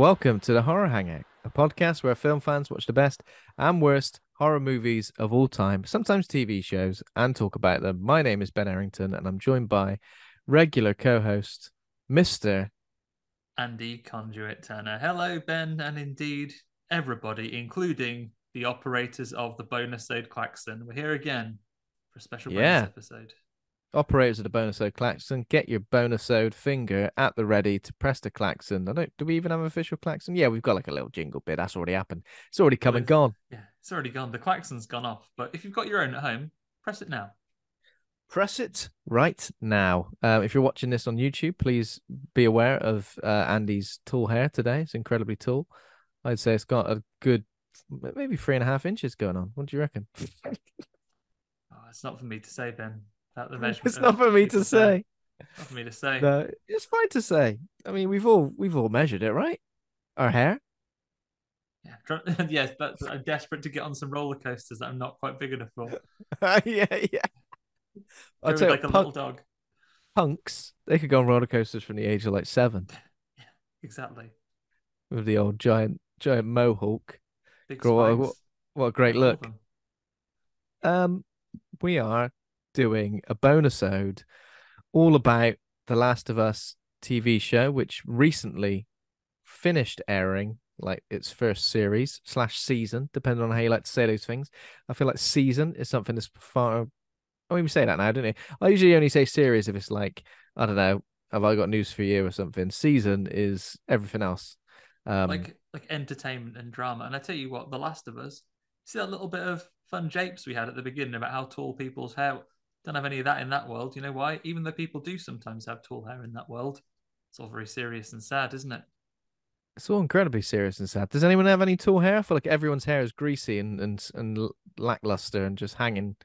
Welcome to the Horror Hangout, a podcast where film fans watch the best and worst horror movies of all time, sometimes TV shows, and talk about them. My name is Ben Errington, and I'm joined by regular co-host, Mr. Andy Conduit Turner. Hello, Ben, and indeed everybody, including the operators of the bonus ode klaxon. We're here again for a special bonus Yeah, episode. operators of the bonus ode klaxon. Get your bonus ode finger at the ready to press the klaxon. Do we even have an official klaxon? Yeah, we've got like a little jingle bit. That's already happened. It's already come and gone. Yeah, it's already gone. The klaxon's gone off. But if you've got your own at home, press it now. Press it right now. If you're watching this on YouTube, please be aware of Andy's tall hair today. It's incredibly tall. I'd say it's got a good, maybe 3.5 inches going on. What do you reckon? It's not for me to say, Ben. That the measurement. It's not for me to say. Not for me to say. No, it's fine to say. I mean, we've all measured it, right? Our hair. Yeah, yes, I'm desperate to get on some roller coasters that I'm not quite big enough for. Yeah. I'd Go say with like a little dog. Punks, they could go on roller coasters from the age of like 7 Yeah, exactly. with the old giant mohawk. Big What a great look. We are doing a bonus ode all about the Last of Us TV show, which recently finished airing, like its first series / season, depending on how you like to say those things. I feel like season is something that's far. I mean, we say that now, don't you? I usually only say series if it's like, I don't know, have I got news for you or something. Season is everything else. Like entertainment and drama. And I tell you what, The Last of Us, see that little bit of fun japes we had at the beginning about how tall people's hair. Don't have any of that in that world. You know why? Even though people do sometimes have tall hair in that world, it's all very serious and sad, isn't it? It's all incredibly serious and sad. Does anyone have any tall hair? I feel like everyone's hair is greasy and lackluster and just hanging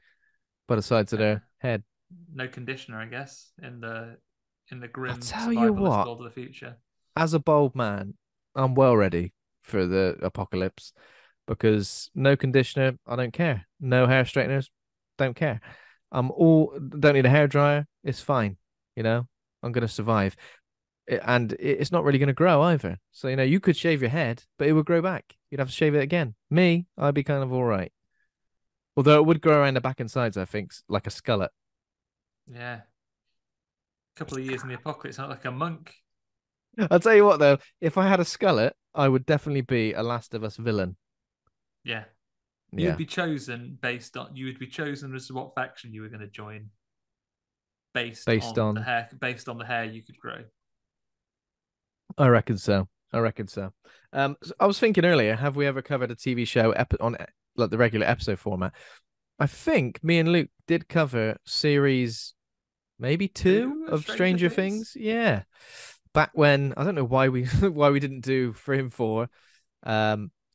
by the sides of their head. No conditioner, I guess, in the I grim tell you survivalist what, world of the future. as a bald man, I'm well ready for the apocalypse because no conditioner, I don't care. No hair straighteners, don't care. Don't need a hair dryer. It's fine. You know, I'm gonna survive. And it's not really going to grow either. So, you could shave your head, but it would grow back. You'd have to shave it again. Me, I'd be kind of all right. Although it would grow around the back and sides, I think, like a skullet. Yeah. A couple of years in the apocalypse, not like a monk. I'll tell you what, though, if I had a skullet, I would definitely be a Last of Us villain. Yeah. You Yeah. would be chosen as what faction you were going to join based Based on the on, hair based on the hair you could grow. I reckon so. So I was thinking earlier, have we ever covered a TV show on like the regular episode format? I think me and Luke did cover series maybe two of Stranger Things. Yeah. Back when I don't know why we why we didn't do 3 and 4.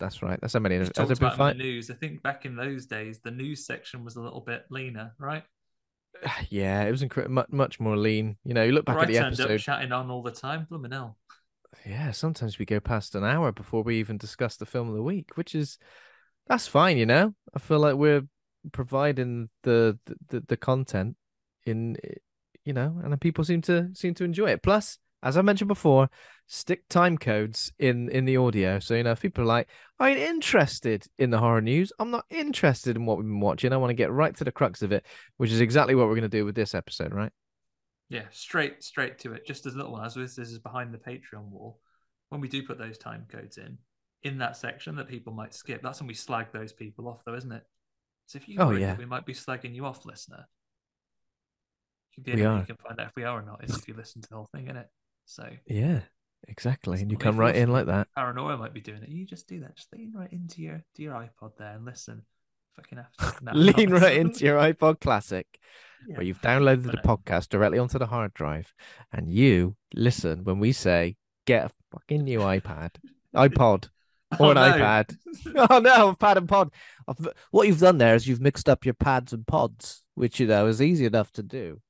That's right. That's how many. Just talked about them in the news. I think back in those days, the news section was a little bit leaner, right? Yeah, it was much more lean. You look back at the episode. Up chatting on all the time. Blooming hell. Yeah, sometimes we go past an hour before we even discuss the film of the week, that's fine. I feel like we're providing the content in, and then people seem to enjoy it. Plus, as I mentioned before, stick time codes in the audio. So, if people are like, I ain't interested in the horror news, I'm not interested in what we've been watching, I want to get right to the crux of it, which is exactly what we're going to do with this episode, right? Yeah, straight to it. Just as a little one, as this is behind the Patreon wall. When we do put those time codes in that section that people might skip, that's when we slag those people off, though, isn't it? So if you worry that we might be slagging you off, listener, the only way you can find out if we are or not is if you listen to the whole thing, innit? So yeah, exactly. And you come right in like that. Paranoia might be doing it. You just do that. Just lean right into your iPod there and listen. Fucking have to. Lean right into your iPod Classic, where you've downloaded the podcast directly onto the hard drive, and you listen when we say, "Get a fucking new iPod, or an iPad." Oh no, pad and pod. What you've done there is you've mixed up your pads and pods, which is easy enough to do.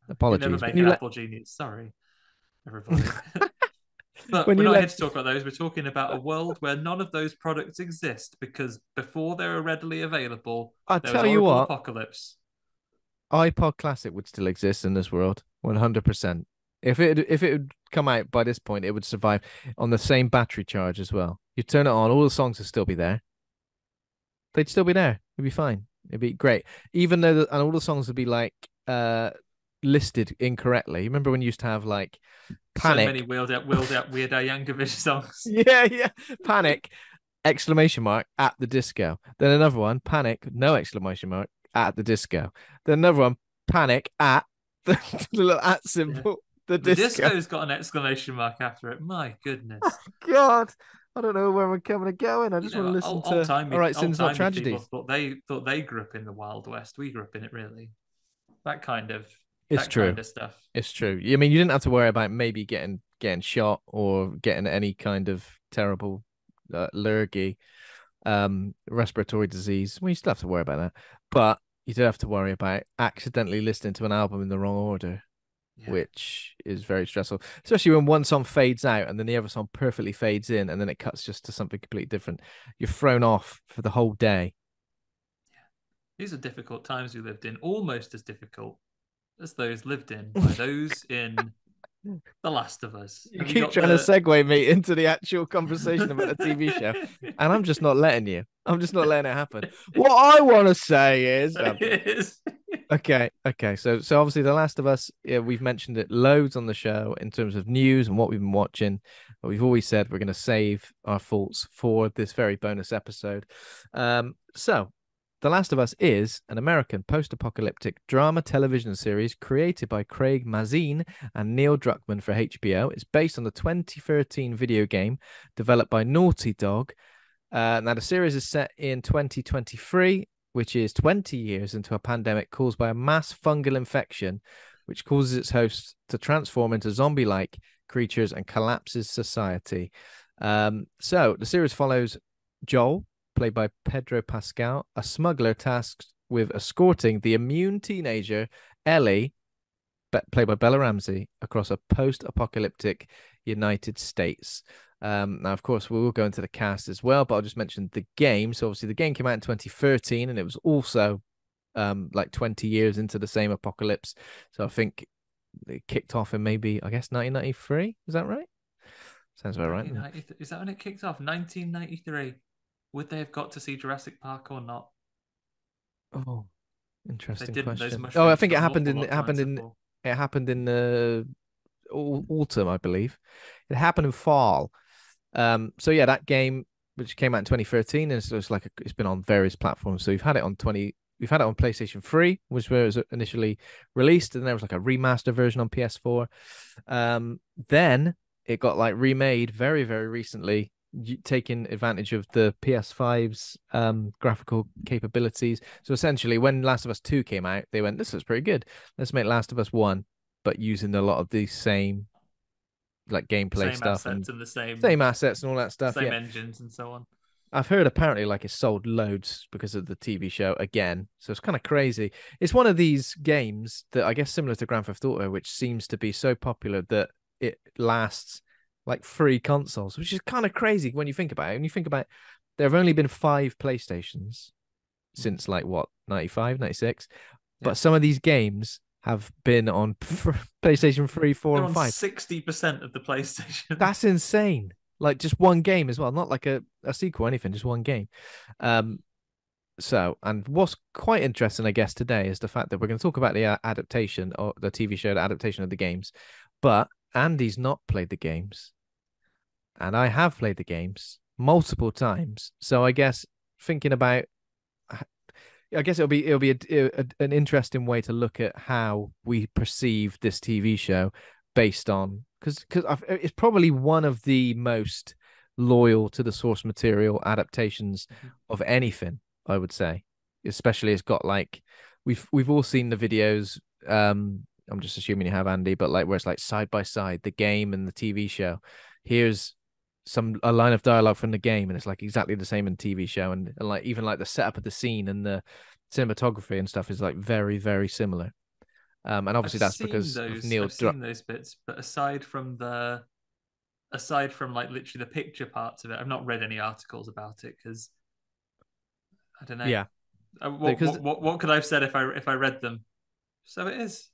Apologies. You never make an Apple genius. Sorry, everybody. But we're not here to talk about those. We're talking about a world where none of those products exist because before they were readily available, I'll tell you what, apocalypse. iPod Classic would still exist in this world, 100%. If it had come out by this point, it would survive on the same battery charge as well. You turn it on, all the songs would still be there. They'd still be there. It'd be fine. It'd be great. Even though and all the songs would be like listed incorrectly. Remember when you used to have like So many Panic? Weird Al Yankovic songs. Yeah, yeah. Panic, exclamation mark at the disco. Then another one, Panic, no exclamation mark at the disco. Then another one, Panic at the, the little at Yeah. symbol, the The disco. disco's got an exclamation mark after it. My goodness. God, I don't know where we're coming and going. I You just want to know, listen to All Right, old Sins Not timey people Tragedies. thought they grew up in the Wild West. We grew up in it, really. That kind of It's that kind true. of stuff. It's true. I mean, you didn't have to worry about maybe getting shot or getting any kind of terrible lurgy, respiratory disease. Well, you still have to worry about that, but you do have to worry about accidentally listening to an album in the wrong order, Yeah. which is very stressful, especially when one song fades out and then the other song perfectly fades in and then it cuts just to something completely different. You're thrown off for the whole day. These are difficult times we lived in, almost as difficult as those lived in by those in The Last of Us. You Have you keep got trying to the segue me into the actual conversation about the TV show, and I'm just not letting you. I'm just not letting it happen. What I want to say is, I'm joking. Okay. So obviously, The Last of Us, yeah, we've mentioned it loads on the show in terms of news and what we've been watching. But we've always said we're going to save our thoughts for this very bonus episode. So The Last of Us is an American post-apocalyptic drama television series created by Craig Mazin and Neil Druckmann for HBO. It's based on the 2013 video game developed by Naughty Dog. Now, the series is set in 2023, which is 20 years into a pandemic caused by a mass fungal infection, which causes its hosts to transform into zombie-like creatures and collapses society. So the series follows Joel, played by Pedro Pascal, a smuggler tasked with escorting the immune teenager Ellie, played by Bella Ramsey, across a post-apocalyptic United States. Now, of course, we will go into the cast as well, but I'll just mention the game. So, obviously, the game came out in 2013, and it was also like 20 years into the same apocalypse. So, I think it kicked off in maybe, I guess, 1993. Is that right? Sounds about right. Is that when it kicked off? 1993. Would they have got to see Jurassic Park or not? Oh, If they interesting didn't, those question. Oh, I mushrooms think got it an happened awful in lot it to happened answer in for. it happened in autumn, I believe. It happened in fall. So yeah, that game which came out in 2013, and so it's like it's been on various platforms. So we've had it on PlayStation 3, which was initially released, and there was like a remaster version on PS4. Then it got like remade very, very recently, taking advantage of the PS5's graphical capabilities. So essentially, when Last of Us 2 came out, they went, "This looks pretty good. Let's make Last of Us 1, but using a lot of the same like gameplay Same stuff and assets and the same same assets and all that stuff." same Yeah, engines and so on. I've heard apparently like it sold loads because of the TV show again. So it's kind of crazy. It's one of these games that I guess similar to Grand Theft Auto, which seems to be so popular that it lasts like 3 consoles, which is kind of crazy when you think about it. When you think about it, there have only been 5 PlayStations since like what, 95, 96. Yeah. But some of these games have been on PlayStation 3, 4, They're and on 5. 60% of the PlayStation. That's insane. Like just one game as well, not like a sequel or anything, just one game. Um, and what's quite interesting, I guess, today is the fact that we're going to talk about the adaptation or the TV show, the adaptation of the games. But Andy's not played the games, and I have played the games multiple times. So I guess thinking about, I guess it'll be an interesting way to look at how we perceive this TV show based on because it's probably one of the most loyal to the source material adaptations of anything, I would say. Especially it's got like we've all seen the videos. I'm just assuming you have, Andy, but like where it's like side by side the game and the TV show. Here's a line of dialogue from the game, and it's like exactly the same in TV show, and like even like the setup of the scene and the cinematography and stuff is like very, very similar. And obviously that's because of Neil I've seen those bits, but aside from like literally the picture parts of it, I've not read any articles about it because I don't know. Yeah, What because what what could I have said if I read them? So it is.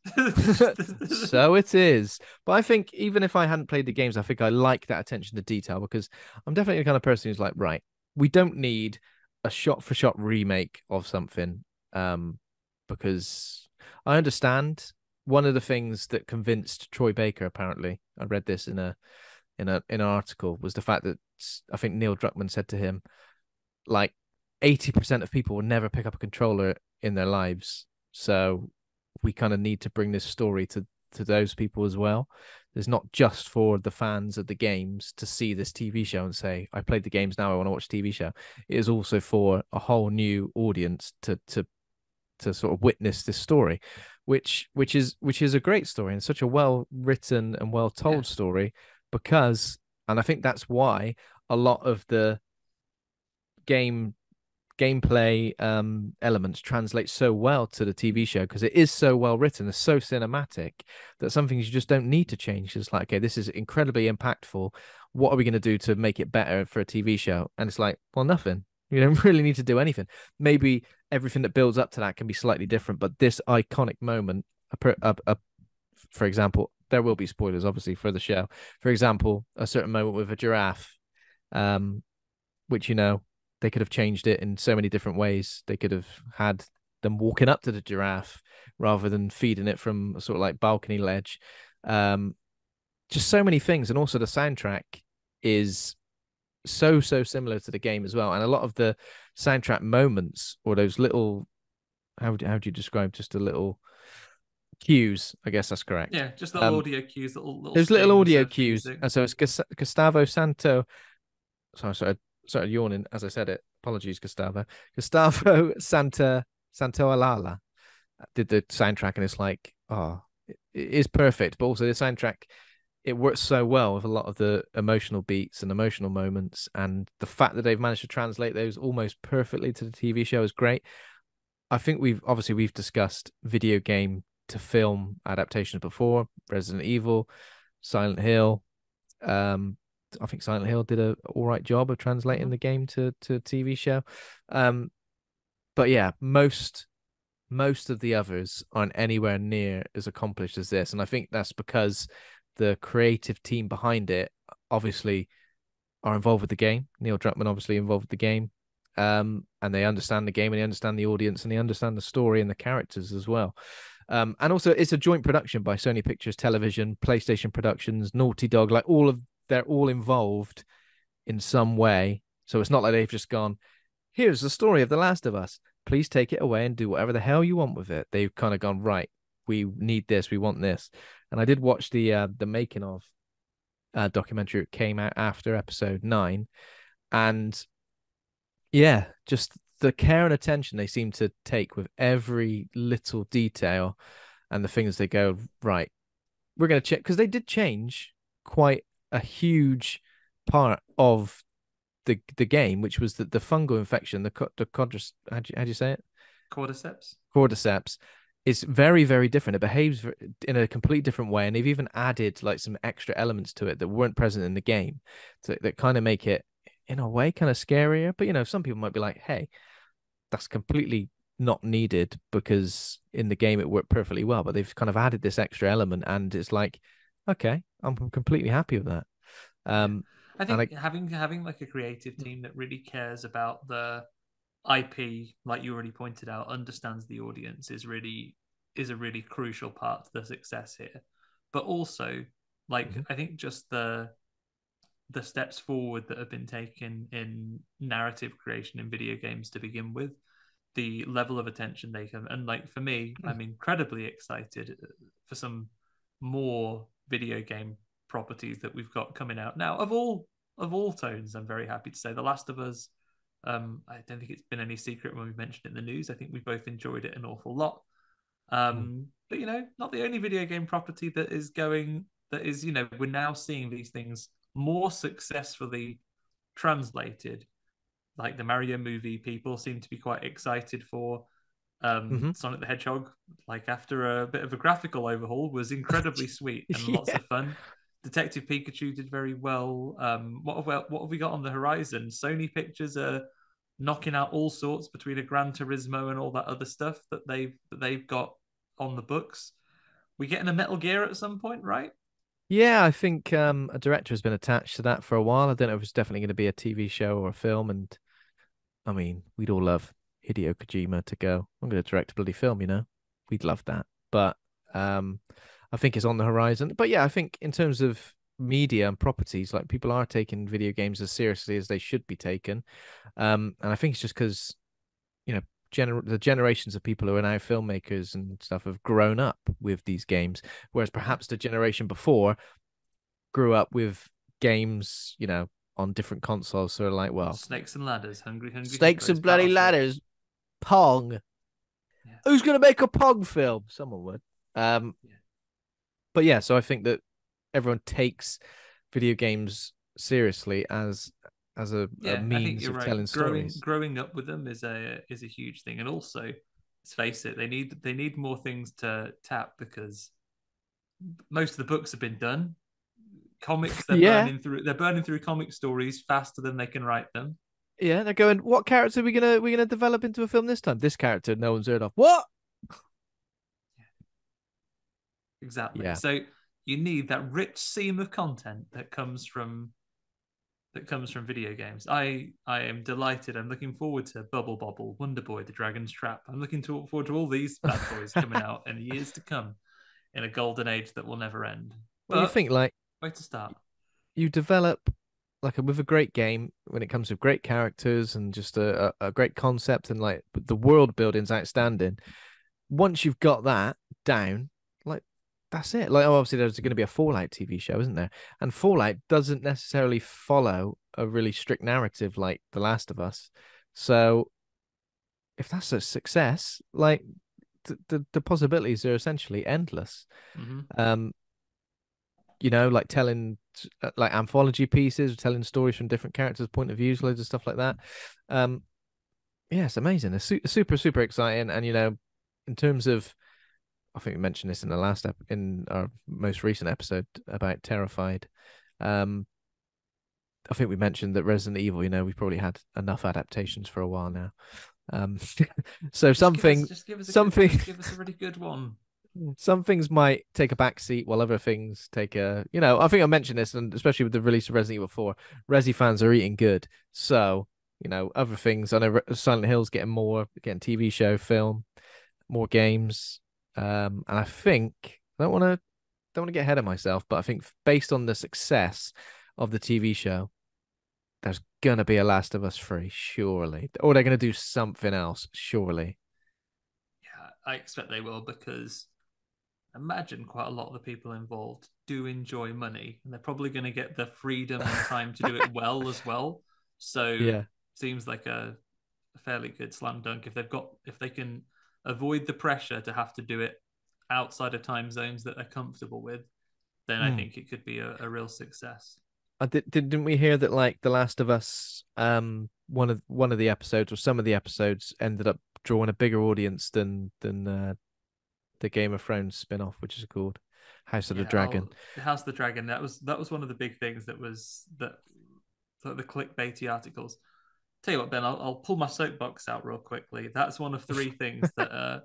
So it is. But I think even if I hadn't played the games, I think I like that attention to detail because I'm definitely the kind of person who's like, right, we don't need a shot for shot remake of something. Um, because I understand one of the things that convinced Troy Baker, apparently, I read this in an article, was the fact that I think Neil Druckmann said to him, like 80% of people will never pick up a controller in their lives. So we kind of need to bring this story to those people as well. It's not just for the fans of the games to see this TV show and say, I played the games, now I want to watch TV show. It is also for a whole new audience to sort of witness this story, which is a great story and such a well written and well Yeah. told story because, and I think that's why a lot of the game gameplay elements translate so well to the TV show because it is so well written, it's so cinematic that some things you just don't need to change. It's like, okay, this is incredibly impactful. What are we going to do to make it better for a TV show? And it's like, well, nothing. You don't really need to do anything. Maybe everything that builds up to that can be slightly different, but this iconic moment, for example, there will be spoilers obviously for the show. For example, a certain moment with a giraffe, um, which they could have changed it in so many different ways. They could have had them walking up to the giraffe rather than feeding it from a sort of like balcony ledge. Um, just so many things, and also the soundtrack is so similar to the game as well. And a lot of the soundtrack moments or those little how do you describe just a little cues? I guess that's correct. Yeah, just little audio cues, little There's little stings audio of cues, music. and so it's Gustavo Santo. Sorry, yawning as I said it. Apologies, Gustavo. Gustavo Santaolalla did the soundtrack, and it's like, oh, it is perfect. But also the soundtrack, it works so well with a lot of the emotional beats and emotional moments, and the fact that they've managed to translate those almost perfectly to the TV show is great. I think we've discussed video game to film adaptations before, Resident Evil, Silent Hill. Um, I think Silent Hill did a all right job of translating Mm-hmm. the game to TV show. Um, but yeah, most of the others aren't anywhere near as accomplished as this, and I think that's because the creative team behind it obviously are involved with the game. Neil Druckmann obviously involved with the game, and they understand the game and they understand the audience and they understand the story and the characters as well. And also, it's a joint production by Sony Pictures Television, PlayStation Productions, Naughty Dog. Like they're all involved in some way. So it's not like they've just gone, here's the story of The Last of Us. Please take it away and do whatever the hell you want with it. They've kind of gone, right, we need this, we want this. And I did watch the making of documentary. It came out after episode 9, and yeah, just the care and attention they seem to take with every little detail and the things they go, right, we're going to check, because they did change quite a huge part of the game, which was the fungal infection, the quadris, how do you say it? Cordyceps. Cordyceps is very, very different. It behaves in a complete different way, and they've even added like some extra elements to it that weren't present in the game, that kind of make it in a way kind of scarier. But some people might be like, "Hey, that's completely not needed because in the game it worked perfectly well." But they've kind of added this extra element, and it's like, okay, I'm completely happy with that. Yeah. Um, I and I, think having like a creative team that really cares about the IP, like you already pointed out, understands the audience is a really crucial part to the success here. But also, like Mhm. I think just the steps forward that have been taken in narrative creation in video games to begin with, the level of attention they can, and like for me, I'm incredibly excited for some more video game properties that we've got coming out now of all tones. I'm very happy to say The Last of Us. I don't think it's been any secret when we mentioned it in the news. I think we both enjoyed it an awful lot. But not the only video game property that is going. That is, we're now seeing these things more successfully translated. Like the Mario movie, people seem to be quite excited for. Mhm. Sonic the Hedgehog, like after a bit of a graphical overhaul, was incredibly sweet and lots Yeah. of fun. Detective Pikachu did very well. What have we got on the horizon? Sony Pictures are knocking out all sorts between a Gran Turismo and all that other stuff that they've got on the books. We getting a Metal Gear at some point, right? Yeah, I think a director has been attached to that for a while. I don't know if it's definitely going to be a TV show or a film. And I mean, we'd all love Hideo Kojima to go, I'm going to direct a bloody film, you know? We'd love that. But um, I think it's on the horizon. But yeah, I think in terms of media and properties, like people are taking video games as seriously as they should be taken. And I think it's just because, you know, the generations of people who are now filmmakers and stuff have grown up with these games, whereas Yeah. perhaps the generation before grew up with games, you know, on different consoles. So they're like, well, Snakes and ladders, hungry, hungry snakes hippos, and bloody battleship. ladders, Pong. Yeah, Who's gonna make a Pong film? Someone would. Um, yeah, but yeah, so I think that everyone takes video games seriously as a yeah. I think means you're of right. telling Growing stories. growing up with them is a huge thing, and also, let's face it, they need more things to tap because most of the books have been done. Comics, Yeah, they're burning through comic stories faster than they can write them. yeah. They're going, what character are we gonna develop into a film this time? This character no one's heard of. What? Exactly. Yeah. So you need that rich seam of content that comes from video games. I am delighted. I'm looking forward to Bubble Bobble, Wonder Boy, The Dragon's Trap. I'm looking forward to all these bad boys coming out in the years to come in a golden age that will never end. Well, you But think like where to start? you develop like with a great game when it comes to great characters and just a great concept and like the world building's outstanding. Once you've got that down, like that's it. Like obviously there's going to be a Fallout TV show, isn't there? And Fallout doesn't necessarily follow a really strict narrative like The Last of Us. So if that's a success, like the possibilities are essentially endless. Mm-hmm. Um, you know, like telling like anthology pieces, telling stories from different characters' point of views, loads of stuff like that. Um, yeah, it's amazing. It's super, super exciting. And you know, in terms of, I think we mentioned this in the in our most recent episode about Terrified. Um, I think we mentioned that Resident Evil. You know, we've probably had enough adaptations for a while now. Um, so something Just give us a really good one. some things might take a back seat while other things take a, you know, I think I mentioned this, and especially with the release of Resident Evil 4, Resi fans are eating good. So, you know, other things, I know Silent Hill's getting TV show, film, more games. And I think, I don't want to get ahead of myself, but I think based on the success of the TV show, there's gonna be a Last of Us 3, surely. Or they're gonna do something else, surely. Yeah, I expect they will because imagine quite a lot of the people involved do enjoy money and they're probably going to get the freedom and time to do it well as well. So Yeah. seems like a fairly good slam dunk if they can avoid the pressure to have to do it outside of time zones that they're comfortable with, then I Mm. think it could be a real success. Didn't we hear that like The Last of Us, one of the episodes or some of the episodes ended up drawing a bigger audience than the Game of Thrones spin-off, which is called House of the Yeah, Dragon. House of the Dragon. That was one of the big things that the clickbaity articles. Tell you what, Ben, I'll pull my soapbox out real quickly. That's one of three things that are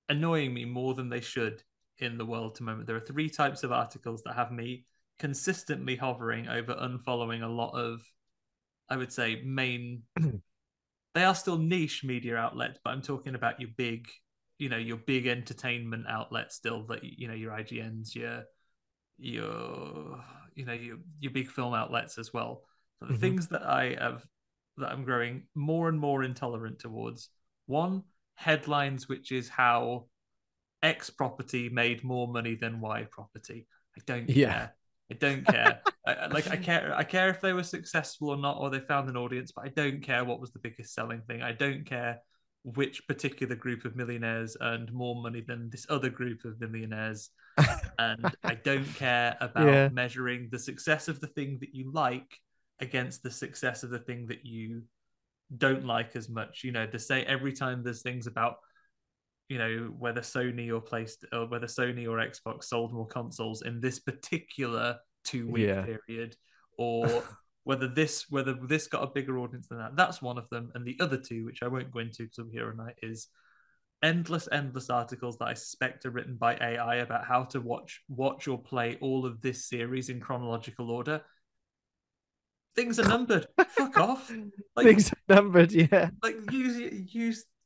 annoying me more than they should in the world at the moment. There are three types of articles that have me consistently hovering over unfollowing a lot of, I would say, main. They are still niche media outlets, but I'm talking about your big, your big entertainment outlets still. That your IGNs, your your big film outlets as well. But the Hmm. things that I'm growing more and more intolerant towards. One, headlines, which is how X property made more money than Y property. I don't Yeah. care. I don't care. I care if they were successful or not, or they found an audience, but I don't care what was the biggest selling thing. I don't care which particular group of millionaires earned more money than this other group of millionaires. And I don't care about Yeah. measuring the success of the thing that you like against the success of the thing that you don't like as much. To say every time there's things about whether Sony or Xbox sold more consoles in this particular 2 week Yeah. period, or whether this got a bigger audience than that. That's one of them, and the other two, which I won't go into because we'll be here all night, is endless articles that I suspect are written by AI about how to watch or play all of this series in chronological order. Things are numbered. Fuck off. Like Things are numbered, yeah.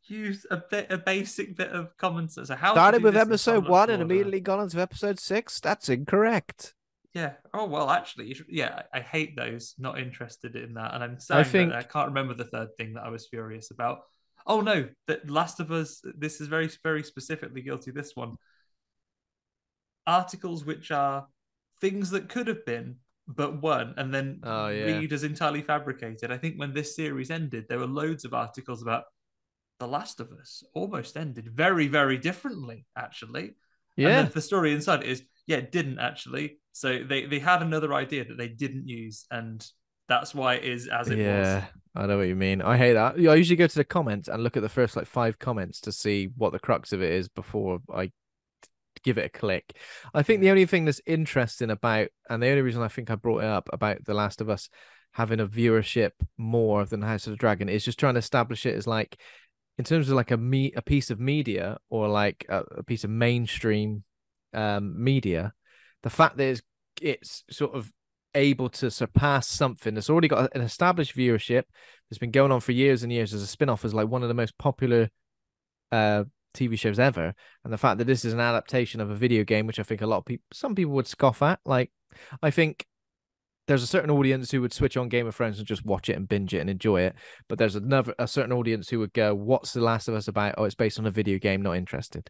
use a basic bit of common sense. So how to Started do with this in episode one chronological and order? immediately gone into episode 6. That's incorrect. Yeah. Oh well, actually, yeah. I hate those. Not interested in that. And I'm I saying that I think, can't remember the third thing that I was furious about. Oh no, that Last of Us. This is very specifically guilty. This one articles which are things that could have been but weren't, and then oh yeah, read as entirely fabricated. I think when this series ended, there were loads of articles about The Last of Us almost ended very differently, actually. And then yeah, the story inside is, yeah, it didn't actually. So they had another idea that they didn't use, and that's why it is as it was. yeah. I know what you mean. I hate that. I usually go to the comments and look at the first like 5 comments to see what the crux of it is before I give it a click. I think Yeah. the only thing that's interesting about, and the only reason I think I brought it up about The Last of Us having a viewership more than House of the Dragon is just trying to establish it as like, in terms of like a piece of media or like a piece of mainstream media, the fact that it's sort of able to surpass something that's already got an established viewership that's been going on for years and years as a spin-off is like one of the most popular uh TV shows ever, and the fact that this is an adaptation of a video game, which I think a lot of people, some people would scoff at. Like, I think there's a certain audience who would switch on Game of Thrones and just watch it and binge it and enjoy it, but there's a certain audience who would go, "What's The Last of Us about? Oh, it's based on a video game. Not interested."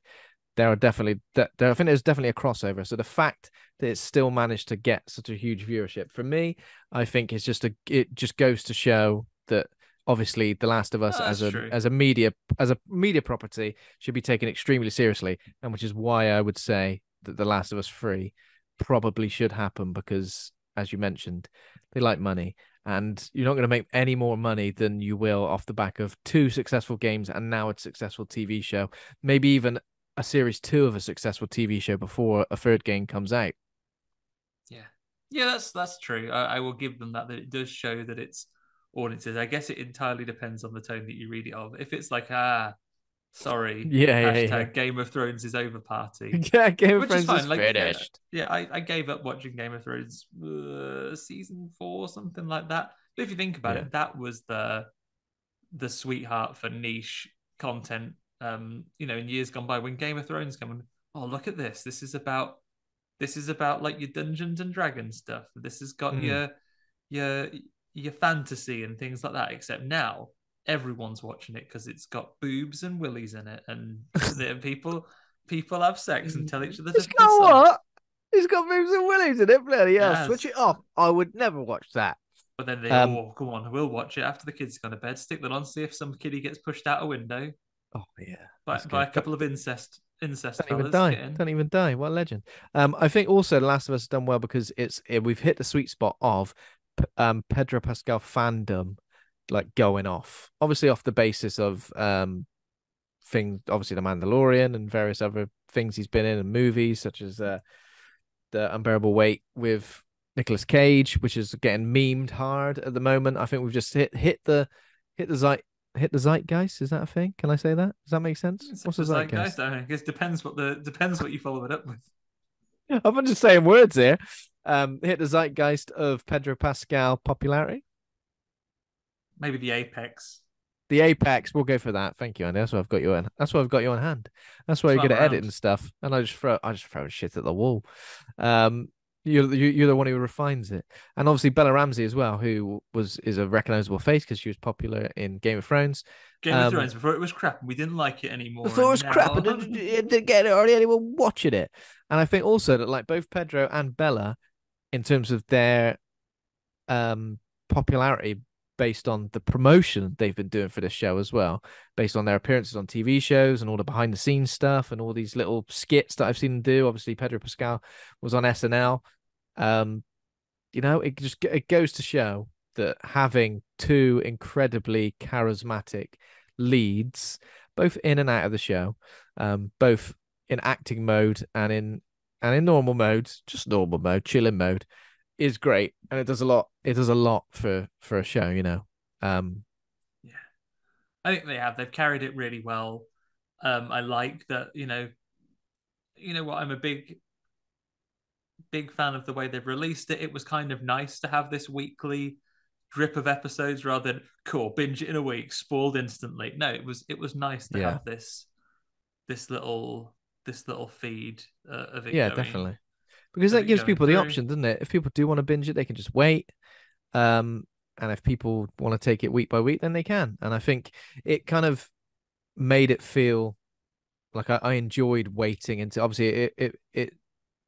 There are definitely there. I think there's definitely a crossover. So the fact that it's still managed to get such a huge viewership for me, I think it's just it just goes to show that obviously The Last of Us Oh, that's true. as a media property should be taken extremely seriously, and which is why I would say that The Last of Us 3 probably should happen because, as you mentioned, they like money. And you're not going to make any more money than you will off the back of 2 successful games and now a successful TV show. Maybe even a series 2 of a successful TV show before a third game comes out. Yeah. Yeah, that's true. I will give them that it does show that it's audiences. I guess it entirely depends on the tone that you read it of. If it's like, sorry, Yeah, yeah, yeah. hashtag Game of Thrones is over party, Yeah, Game of which is Thrones is fine. Like, finished. yeah, I gave up watching Game of Thrones season 4, something like that. But if you think about Yeah. it, that was the sweetheart for niche content. In years gone by when Game of Thrones came on, oh look at this. This is about like your Dungeons and Dragons stuff. This has got Mm. your your fantasy and things like that. Except now everyone's watching it because it's got boobs and willies in it, and people have sex and tell each other to It's piss got off. what? It's got Moves and Willies in it. Bloody hell. Switch Yes, it off. I would never watch that. but then they Um, come on, we'll watch it after the kids gone to bed. Stick that on, see if some kiddie gets pushed out a window oh yeah, by that's by good. a couple of incest Don't even fellas. die. Get in. Don't even die. What a legend. I think also The Last of Us has done well because we've hit the sweet spot of Pedro Pascal fandom like going off. Obviously off the basis of things, obviously The Mandalorian and various other things he's been in movies such as The Unbearable Weight with Nicolas Cage, which is getting memed hard at the moment. I think we've just hit the zeit hit the zeitgeist. Is that a thing? Can I say that? Does that make sense? It's What's the the zeitgeist. zeitgeist? I guess depends what you follow it up with. I'm just saying words here. Hit the zeitgeist of Pedro Pascal popularity. Maybe the apex. The apex. We'll go for that. Thank you, Andy. That's what I've got you on. That's what I've got you on hand. That's why you're That's why good I'm at editing around. stuff, and I just throw shit at the wall. Um, you're the one who refines it, and obviously Bella Ramsey as well, who is a recognizable face because she was popular in Game of Thrones. Game of Thrones before it was crap and we didn't like it anymore, Before it and was crap now and it didn't get already anyone watching it. And I think also that like both Pedro and Bella, in terms of their popularity based on the promotion they've been doing for this show as well, based on their appearances on TV shows and all the behind the scenes stuff and all these little skits that I've seen them do. Obviously, Pedro Pascal was on SNL. Um, it goes to show that having 2 incredibly charismatic leads, both in and out of the show, both in acting mode and in normal mode, just normal mode, chilling mode, is great, and it does a lot. It does a lot for a show. yeah, I think they have. They've carried it really well. I like that. You know what? I'm a big fan of the way they've released it. It was kind of nice to have this weekly drip of episodes rather than cool binge it in a week, spoiled instantly. No, it was nice to Yeah. have this little feed of it Yeah, going definitely. Because that gives people the through. option, doesn't it? If people do want to binge it, they can just wait. Um, and if people want to take it week by week, then they can. And I think it kind of made it feel like I enjoyed waiting until obviously it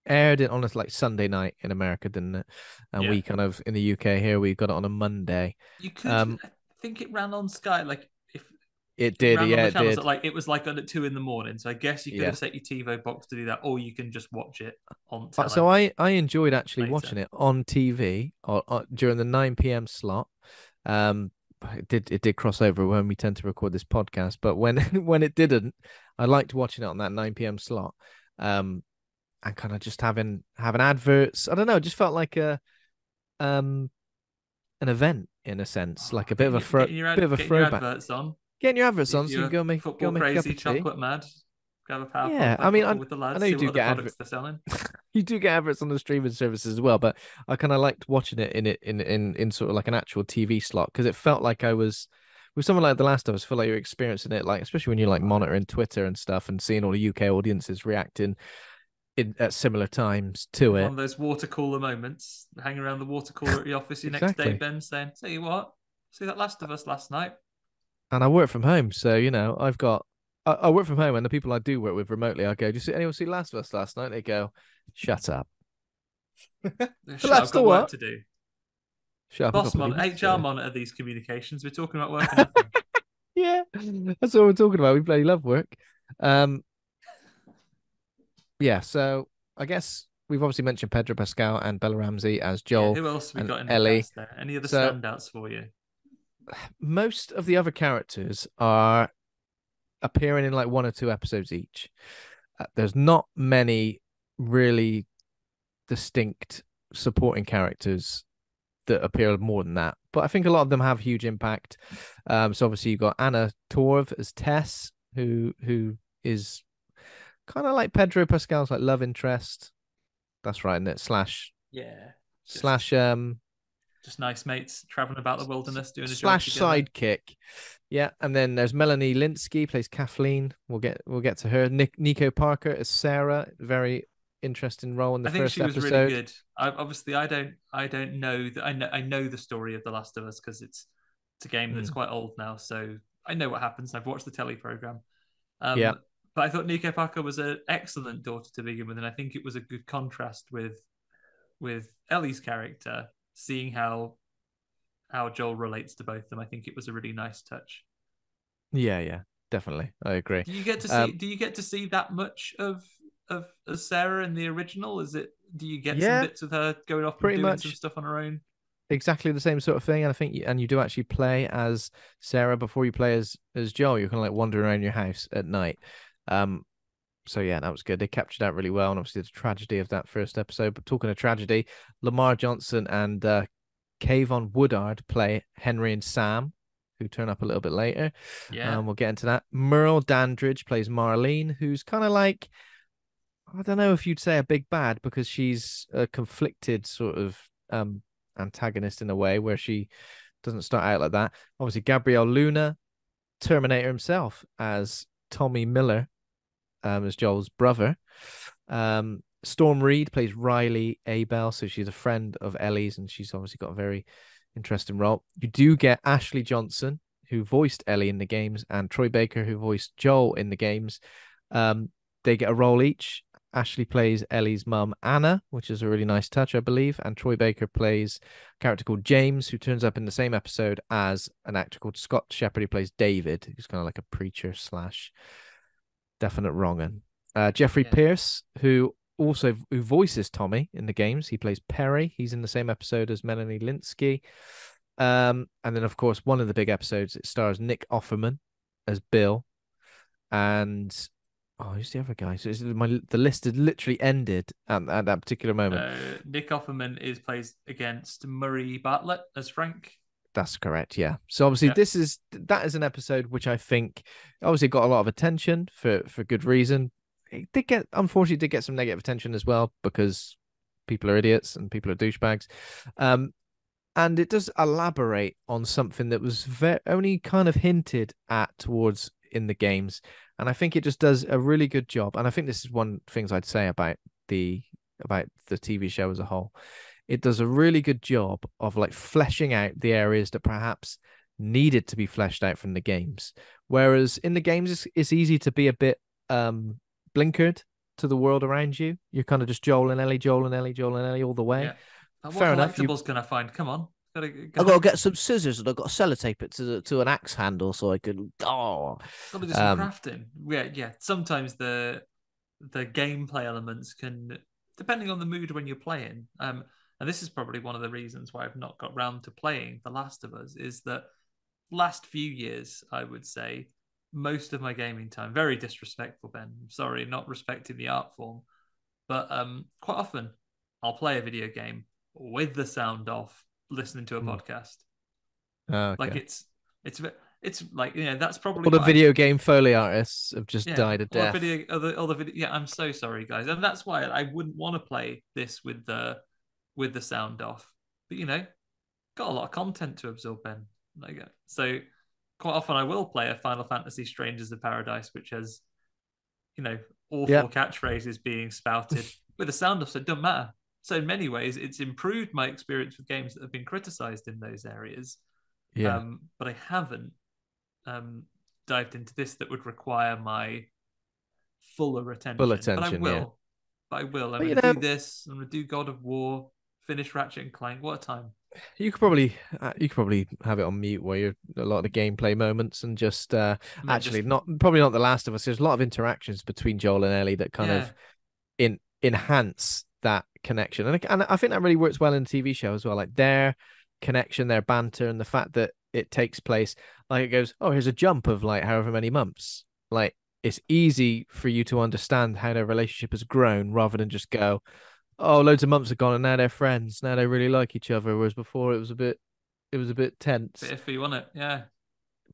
aired it on a like Sunday night in America, didn't it? And Yeah, we kind of in the UK here we got it on a Monday. you could. Um, I think it ran on Sky. Like if it it did, ran on yeah, the it channels did. that like it was like on at 2 in the morning. So I guess you could Yeah. have set your TiVo box to do that, or you can just watch it on So tele I enjoyed actually later. watching it on TV during the 9 p.m. slot. Um, it did cross over when we tend to record this podcast, but when when it didn't, I liked watching it on that 9 p.m. slot. Um, and kind of just having adverts. I don't know, it just felt like a um an event in a sense, Oh, like a bit of a bit of a getting your throwback. adverts on. Getting your adverts on If so you can you're go football make a cup crazy, of tea. chocolate mad, grab a power plug, Yeah, play I mean, football with the I lads, know you see do what other get products they're selling. you do get adverts on the streaming services as well, but I kind of liked watching it in sort of like an actual TV slot because it felt like I was with someone like The Last of Us. Feel like you're experiencing it, like especially when you're like monitoring Twitter and stuff and seeing all the UK audiences reacting at similar times to Have one it. of those water cooler moments, hang around the water cooler at the office your next day, Exactly. Ben, saying, "Tell you what, see that Last of Us last night." And I work from home, so I work from home, and the people I do work with remotely, I go, "Do you see anyone see Last of Us last night?" They go, "Shut up." The Shut, I've last of got work what? to do. Shut up! I got Boss bloody mon work to HR do. monitor these communications. We're talking about work and nothing. Yeah, that's what we're talking about. We bloody love work. Um, yeah. So I guess we've obviously mentioned Pedro Pascal and Bella Ramsey as Yeah, Joel who else we and got in the Ellie. cast there? Any other So standouts for you? most of the other characters are appearing in like one or two episodes each. There's not many really distinct supporting characters that appear more than that. But I think a lot of them have huge impact. So obviously you've got Anna Torv as Tess, who is kind of like Pedro Pascal's like love interest. That's right, isn't it? Yeah, just Slash just nice mates traveling about the wilderness doing a job slash together. sidekick. Yeah, and then there's Melanie Linsky plays Kathleen. We'll get to her. Nico Parker as Sarah. Very interesting role in the I think first she was really episode. good. Obviously, I don't know that I know the story of The Last of Us because it's a game that's Mm. quite old now, so I know what happens. I've watched the telly program. Yeah, But I thought Nico Parker was an excellent daughter to begin with, and I think it was a good contrast with Ellie's character, seeing how Joel relates to both of them. I think it was a really nice touch. yeah, definitely. I agree. Do you get to see Um, do you get to see that much of Sarah in the original? Is it do you get some yeah, bits of her going off and pretty doing some much stuff on her own? exactly the same sort of thing. And I think, and you do actually play as Sarah before you play as Joel. You're kind of like wandering around your house at night. Um, so yeah, that was good. They captured that really well, and obviously the tragedy of that first episode. But talking of tragedy, Lamar Johnson and Kayvon Woodard play Henry and Sam, who turn up a little bit later. Yeah. We'll get into that. Merle Dandridge plays Marlene, who's kind of like, I don't know if you'd say a big bad because she's a conflicted sort of antagonist in a way where she doesn't start out like that. Obviously, Gabriel Luna, Terminator himself, as Tommy Miller, as Joel's brother. Storm Reed plays Riley Abel, so she's a friend of Ellie's, and she's obviously got a very interesting role. You do get Ashley Johnson, who voiced Ellie in the games, and Troy Baker, who voiced Joel in the games. Um, they get a role each. Ashley plays Ellie's mum, Anna, which is a really nice touch, I believe. And Troy Baker plays a character called James, who turns up in the same episode as an actor called Scott Shepherd, who plays David, who's kind of like a preacher slash definite wrong. Jeffrey Yeah. Pierce, who voices Tommy in the games. He plays Perry. He's in the same episode as Melanie Linsky. And then of course one of the big episodes it stars Nick Offerman as Bill, and who's the other guy? So the list has literally ended at that particular moment. Nick Offerman is plays against Murray Bartlett as Frank. That's correct. Yeah. So obviously Yeah, that is an episode which I think obviously got a lot of attention for good reason. It did get, unfortunately, did get some negative attention as well because people are idiots and people are douchebags. Um, and it does elaborate on something that was only kind of hinted at towards in the games, and I think it just does a really good job. And I think this is one things I'd say the about the TV show as a whole. It does a really good job of like fleshing out the areas that perhaps needed to be fleshed out from the games. Whereas in the games, it's easy to be a bit blinkered to the world around you. You're kind of just Joel and Ellie, Joel and Ellie, Joel and Ellie all the way. yeah. What Fair enough. collectibles can I find? Come on, gotta I got to go. get some scissors and I got to sellotape it to an axe handle so I can. Oh, Got to do some um, crafting. Yeah, yeah. Sometimes the gameplay elements can, depending on the mood when you're playing. And this is probably one of the reasons why I've not got round to playing The Last of Us is that last few years, I would say, most of my gaming time, very disrespectful, Ben. I'm sorry, not respecting the art form, but quite often I'll play a video game with the sound off, listening to a hmm. podcast. Like Okay. it's it's like, that's All probably the what I video should game be. Foley artists have just Yeah, died a or death. video, other video. Yeah, I'm so sorry, guys, and that's why I wouldn't want to play this with the sound off. But got a lot of content to absorb, Ben. Like, so quite often I will play a Final Fantasy Strangers of Paradise, which has Yeah, awful catchphrases being spouted with the sound off, so it doesn't matter. So in many ways, it's improved my experience with games that have been criticized in those areas. yeah, But I haven't um, dived into this that would require my fuller full attention. But I attention. Yeah, will. But I will. I'm but going to do this. I'm going to do God of War, finish Ratchet and Clank. What a time. you could probably have it on mute where you're a lot of the gameplay moments and just I mean, actually just, not probably not The Last of Us. There's a lot of interactions between Joel and Ellie that kind yeah, of enhance that connection, and I think that really works well in the TV show as well. Like their connection, their banter, and the fact that it takes place like it goes, oh, here's a jump of like however many months. Like it's easy for you to understand how their relationship has grown rather than just go, oh, loads of months have gone and now they're friends. Now they really like each other. Whereas before it was a bit bit tense. iffy, wasn't it? Yeah.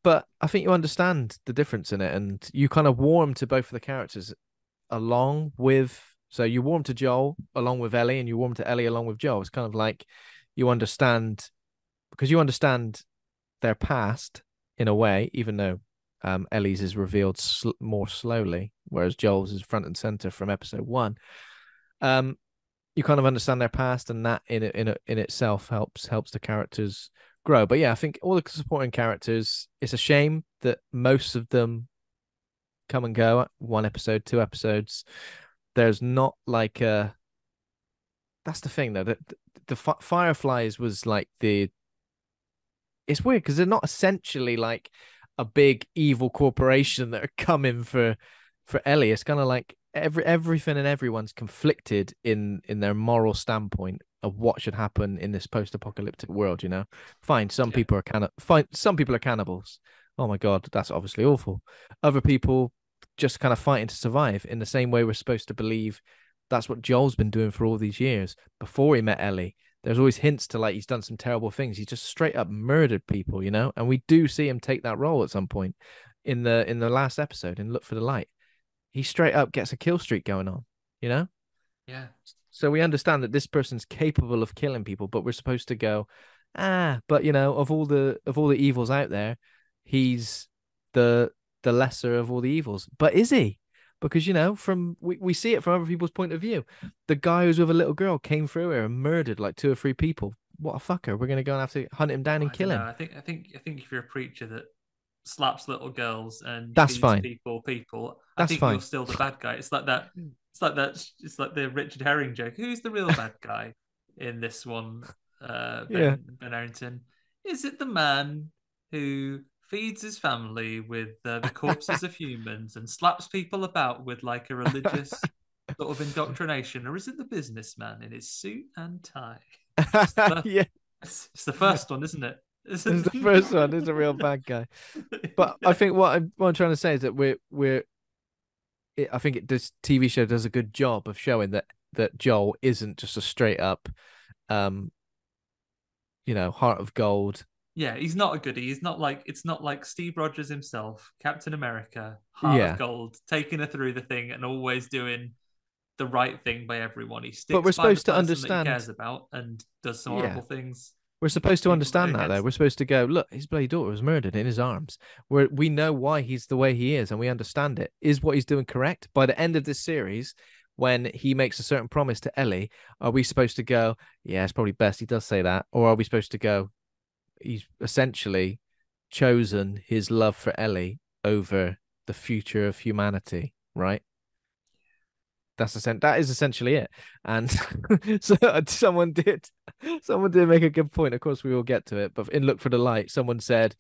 But I think you understand the difference in it, and you kind of warm to both of the characters along with. So you warm to Joel along with Ellie, and you warm to Ellie along with Joel. It's kind of like you understand because you understand their past in a way, even though Ellie's is revealed more slowly, whereas Joel's is front and center from episode one. Um, you kind of understand their past, and that in itself helps the characters grow. But yeah, I think all the supporting characters. It's a shame that most of them come and go. One episode, two episodes. There's not like a. That's the thing though. The Fireflies was like the. It's weird because they're not essentially like a big evil corporation that are coming for Ellie. It's kind of like everything and everyone's conflicted in their moral standpoint of what should happen in this post-apocalyptic world. Fine, some Yeah. people are fine. Some people are cannibals. Oh my god, that's obviously awful. Other people just kind of fighting to survive in the same way we're supposed to believe that's what Joel's been doing for all these years before he met Ellie. There's always hints to like he's done some terrible things. He's just straight up murdered people, and we do see him take that role at some point in the last episode in Look for the Light. He straight up gets a kill streak going on, you know? Yeah. So we understand that this person's capable of killing people, but we're supposed to go, but of all the evils out there, he's the the lesser of all the evils. But is he? Because from we see it from other people's point of view. The guy who's with a little girl came through here and murdered like two or three people. What a fucker. We're gonna go and have to hunt him down Oh, and I don't kill know. him. I think if you're a preacher that slaps little girls and That's feeds fine. people, I That's think you're fine. still the bad guy. It's like that. It's like that. It's like the Richard Herring joke. Who's the real bad guy in this one? Yeah. Ben Arrington. Is it the man who feeds his family with the corpses of humans and slaps people about with like a religious sort of indoctrination, or is it the businessman in his suit and tie? It's the Yeah. it's the first one, isn't it? This is the first one. This is a real bad guy. But I Yeah. think what I'm trying to say is that I think this TV show does a good job of showing that Joel isn't just a straight up, um, heart of gold, Yeah, he's not a goodie. He's not like it's not like Steve Rogers himself, Captain America, Heart of Yeah, Gold, taking her through the thing and always doing the right thing by everyone. He but sticks we're by the supposed to person that he understand. cares about and does some Yeah, horrible things we're to supposed to people that are understand that though. against We're them. supposed to go, look, his bloody daughter was murdered in his arms. We know why he's the way he is, and we understand it. Is what he's doing correct? By the end of this series, when he makes a certain promise to Ellie, are we supposed to go, yeah, it's probably best he does say that, or are we supposed to go, he's essentially chosen his love for Ellie over the future of humanity, right? That is essentially it. And so someone did make a good point. Of course, we will get to it. But in Look for the Light, someone said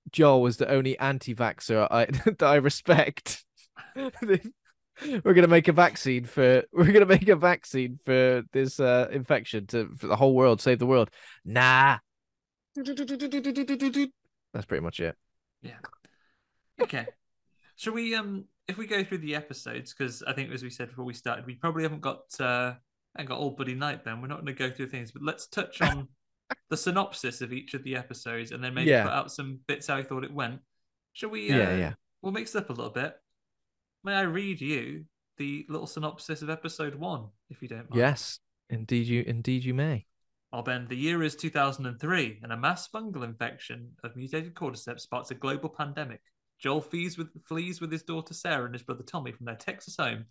Joel was the only anti-vaxxer that I respect. We're gonna make a vaccine for this infection for the whole world, save the world. Nah. That's pretty much it. Yeah. Okay. Shall we if we go through the episodes, because I think as we said before we started, we probably haven't got all bloody night then. We're not gonna go through things, but let's touch on the synopsis of each of the episodes and then maybe Yeah. put out some bits how I thought it went. Shall we Yeah, yeah. we'll mix it up a little bit. May I read you the little synopsis of episode one, if you don't mind? Yes. Indeed you may. I'll bend. The year is 2003, and a mass fungal infection of mutated cordyceps sparks a global pandemic. Joel flees with his daughter Sarah and his brother Tommy from their Texas home.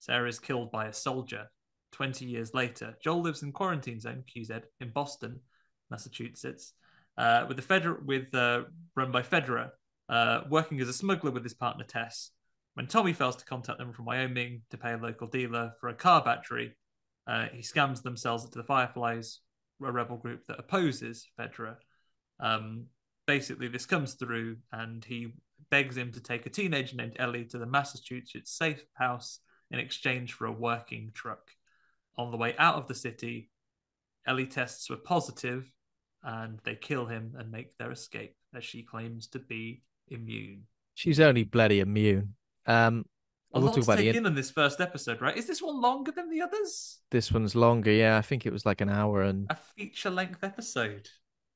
Sarah is killed by a soldier. 20 years later, Joel lives in quarantine zone QZ in Boston, Massachusetts, with the run by Federer, working as a smuggler with his partner Tess. When Tommy fails to contact them from Wyoming to pay a local dealer for a car battery, he scams themselves into the Fireflies, a rebel group that opposes Federer. Um, Basically, this comes through, and he begs him to take a teenager named Ellie to the Massachusetts safe house in exchange for a working truck. On the way out of the city, Ellie tests were positive, and they kill him and make their escape, as she claims to be immune. She's only bloody immune. A We'll lot talk to about take in on this first episode, right? Is this one longer than the others? this one's longer. Yeah, I think it was like an hour and A feature length episode.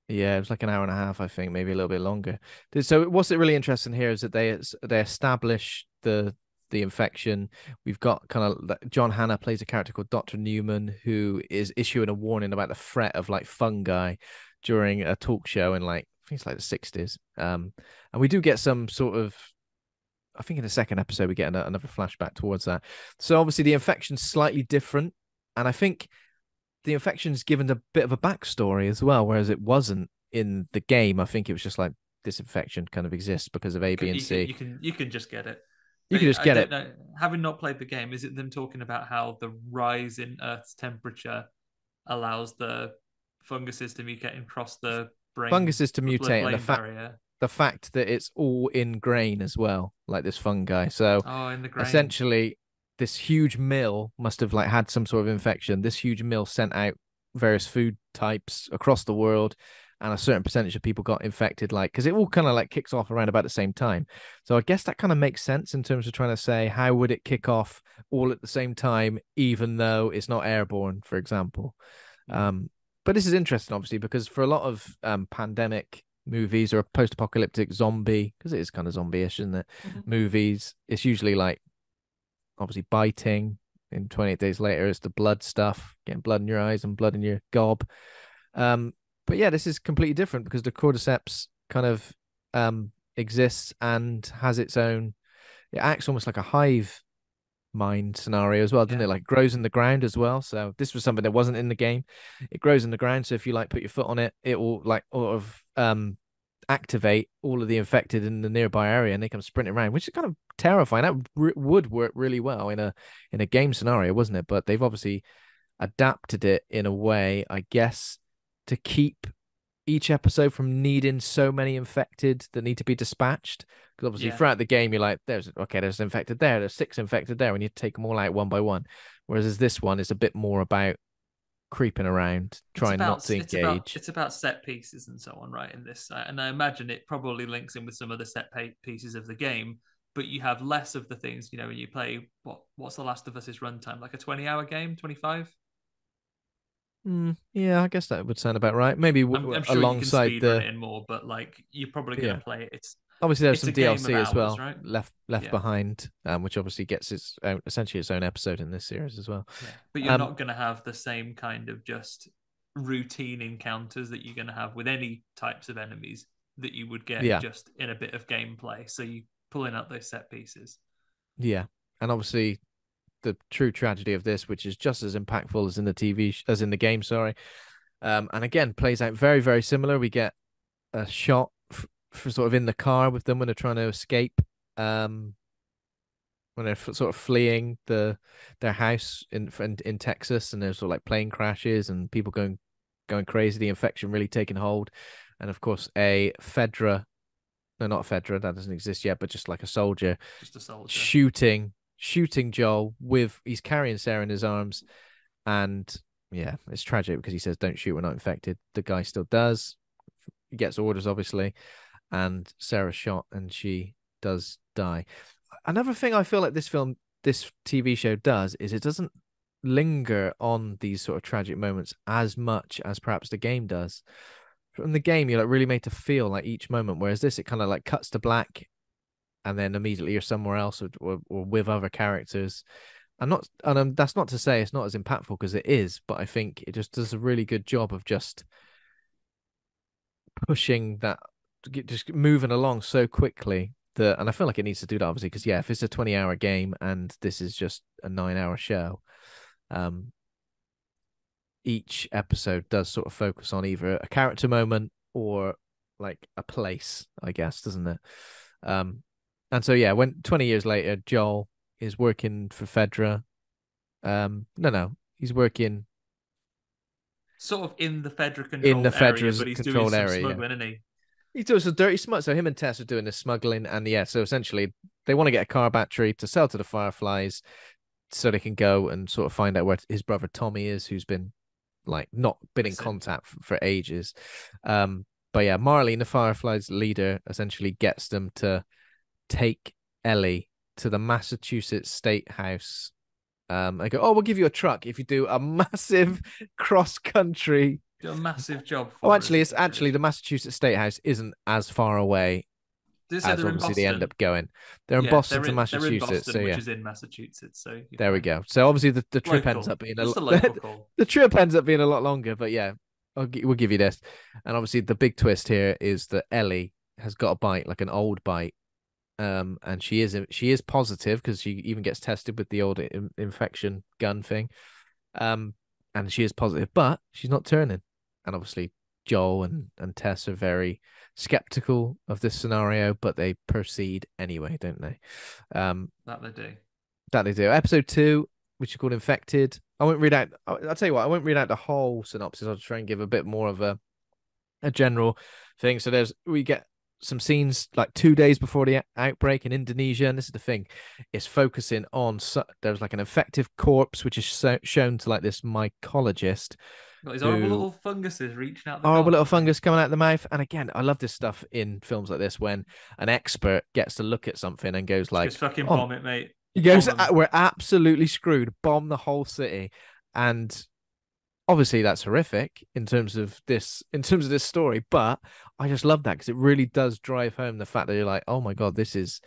yeah, it was like an hour and a half. I think maybe a little bit longer. So what's it really interesting here is that they establish the infection. We've got kind of John Hannah plays a character called Dr. Newman who is issuing a warning about the threat of like fungi during a talk show in like I think it's like the 60s. And we do get some sort of I think in the second episode we get another flashback towards that. So obviously the infection's slightly different, and I think the infection's given a bit of a backstory as well, whereas it wasn't in the game. I think it was just like this infection kind of exists because of A, B, and C. You can just get it. You can just I get don't it. know. Having not played the game, is it them talking about how the rise in Earth's temperature allows the funguses to mutate and cross the brain, Funguses to the mutate, and blood-brain barrier? the fact that it's all in grain as well, like this fungi. So Oh, in the grain. essentially, this huge mill must have like had some sort of infection. This huge mill sent out various food types across the world, and a certain percentage of people got infected. Like because it all kind of like kicks off around about the same time. So I guess that kind of makes sense in terms of trying to say how would it kick off all at the same time, even though it's not airborne, for example. Mm. Um, but this is interesting, obviously, because for a lot of pandemic movies or post-apocalyptic zombie, because it is kind of zombie-ish, isn't it? Mhm. Movies, it's usually like obviously biting. In 28 days later, it's the blood stuff, getting blood in your eyes and blood in your gob. Um, but yeah, this is completely different because the cordyceps kind of exists and has its own. It acts almost like a hive mind scenario as well, doesn't Yeah. it? Like grows in the ground as well. So this was something that wasn't in the game. It grows in the ground. So if you like put your foot on it, it will like sort of activate all of the infected in the nearby area and they come sprinting around, which is kind of terrifying. That would work really well in a game scenario, wasn't it? But they've obviously adapted it in a way, I guess, to keep each episode from needing so many infected that need to be dispatched. Because obviously Yeah. throughout the game, you're like, there's infected there, there's 6 infected there, and you take them all out one by one. Whereas this one is a bit more about creeping around, trying not to engage. it's about set pieces and so on, right? In this, and I imagine it probably links in with some of the pieces of the game, but you have less of the things. You know, when you play what's the Last of Us's runtime? Like a 20-hour game, 25. Yeah, I guess that would sound about right. Maybe I'm sure you can alongside speed run the it in more, but like you're probably going yeah. to play it. It's Obviously, there's it's a some game of DLC as hours, well right? left Yeah, behind, which obviously gets its own, essentially its own episode in this series as well. yeah. But you're Um, not going to have the same kind of just routine encounters that you're going to have with any types of enemies that you would get yeah, just in a bit of gameplay. So you pulling out those set pieces. yeah, and obviously the true tragedy of this, which is just as impactful as in the as in the game. Sorry, and again plays out very very similar. We get a shot for sort of in the car with them when they're trying to escape. Um, when they're sort of fleeing their house in Texas, and there's sort of like plane crashes and people going crazy, the infection really taking hold, and of course a Fedra, no, not a Fedra, that doesn't exist yet, but just like a soldier Just a soldier. shooting Joel with he's carrying Sarah in his arms, and yeah, it's tragic because he says don't shoot, we're not infected. The guy still does. He gets orders obviously, and Sarah's shot and she does die. Another thing I feel like this TV show does is it doesn't linger on these sort of tragic moments as much as perhaps the game does. From the game, you're like really made to feel like each moment, whereas this it kind of like cuts to black and then immediately you're somewhere else or with other characters. That's not to say it's not as impactful because it is, but I think it just does a really good job of just pushing that, just moving along so quickly that, and I feel like it needs to do that obviously because yeah, if it's a 20-hour game and this is just a 9-hour show, um, each episode does sort of focus on either a character moment or like a place, I guess, doesn't it? Um, and so yeah, when 20 years later, Joel is working for Fedra. No, he's working Sort of in the Fedra in the controlled area, Fedra's but he's doing controlled some area. Yeah. smuggling, isn't he? He does a dirty smut. So him and Tess are doing this smuggling, and yeah, so essentially they want to get a car battery to sell to the Fireflies, so they can go and sort of find out where his brother Tommy is, who's been like not been in Missing. contact for ages. But yeah, Marlene, the Fireflies leader, essentially gets them to take Ellie to the Massachusetts State House. I go, oh, we'll give you a truck if you do a massive cross country. Do a massive job Oh, for us actually, if it's you actually could. the Massachusetts State House isn't as far away Did they say as they're in obviously they end Boston? up going. They're in Yeah, Boston to they're in Massachusetts, so Boston, which yeah, is in Massachusetts. So you're there we fine. go. So obviously the trip ends Local, up being just a local call. the trip ends up being a lot longer, but yeah, we'll give you this. And obviously the big twist here is that Ellie has got a bite, like an old bite, and she is positive because she even gets tested with the old infection gun thing, um, and she is positive, but she's not turning. And obviously Joel and Tess are very skeptical of this scenario, but they proceed anyway, don't they? Um, That they do. that they do. Episode 2, which is called Infected. I won't read out. I'll tell you what. I won't read out the whole synopsis. I'll try and give a bit more of a general thing. So we get some scenes like 2 days before the outbreak in Indonesia, and this is the thing, it's focusing on there's like an infective corpse which is shown to like this mycologist Got these horrible who little funguses reaching out the horrible gob, little haven't they? fungus coming out the mouth. And again, I love this stuff in films like this when an expert gets to look at something and goes Just like, fucking "Oh, bomb it, mate. he Bomb goes, them. we're absolutely screwed. Bomb the whole city." And obviously that's horrific in terms of this story, but I just love that because it really does drive home the fact that you're like, oh my god, this is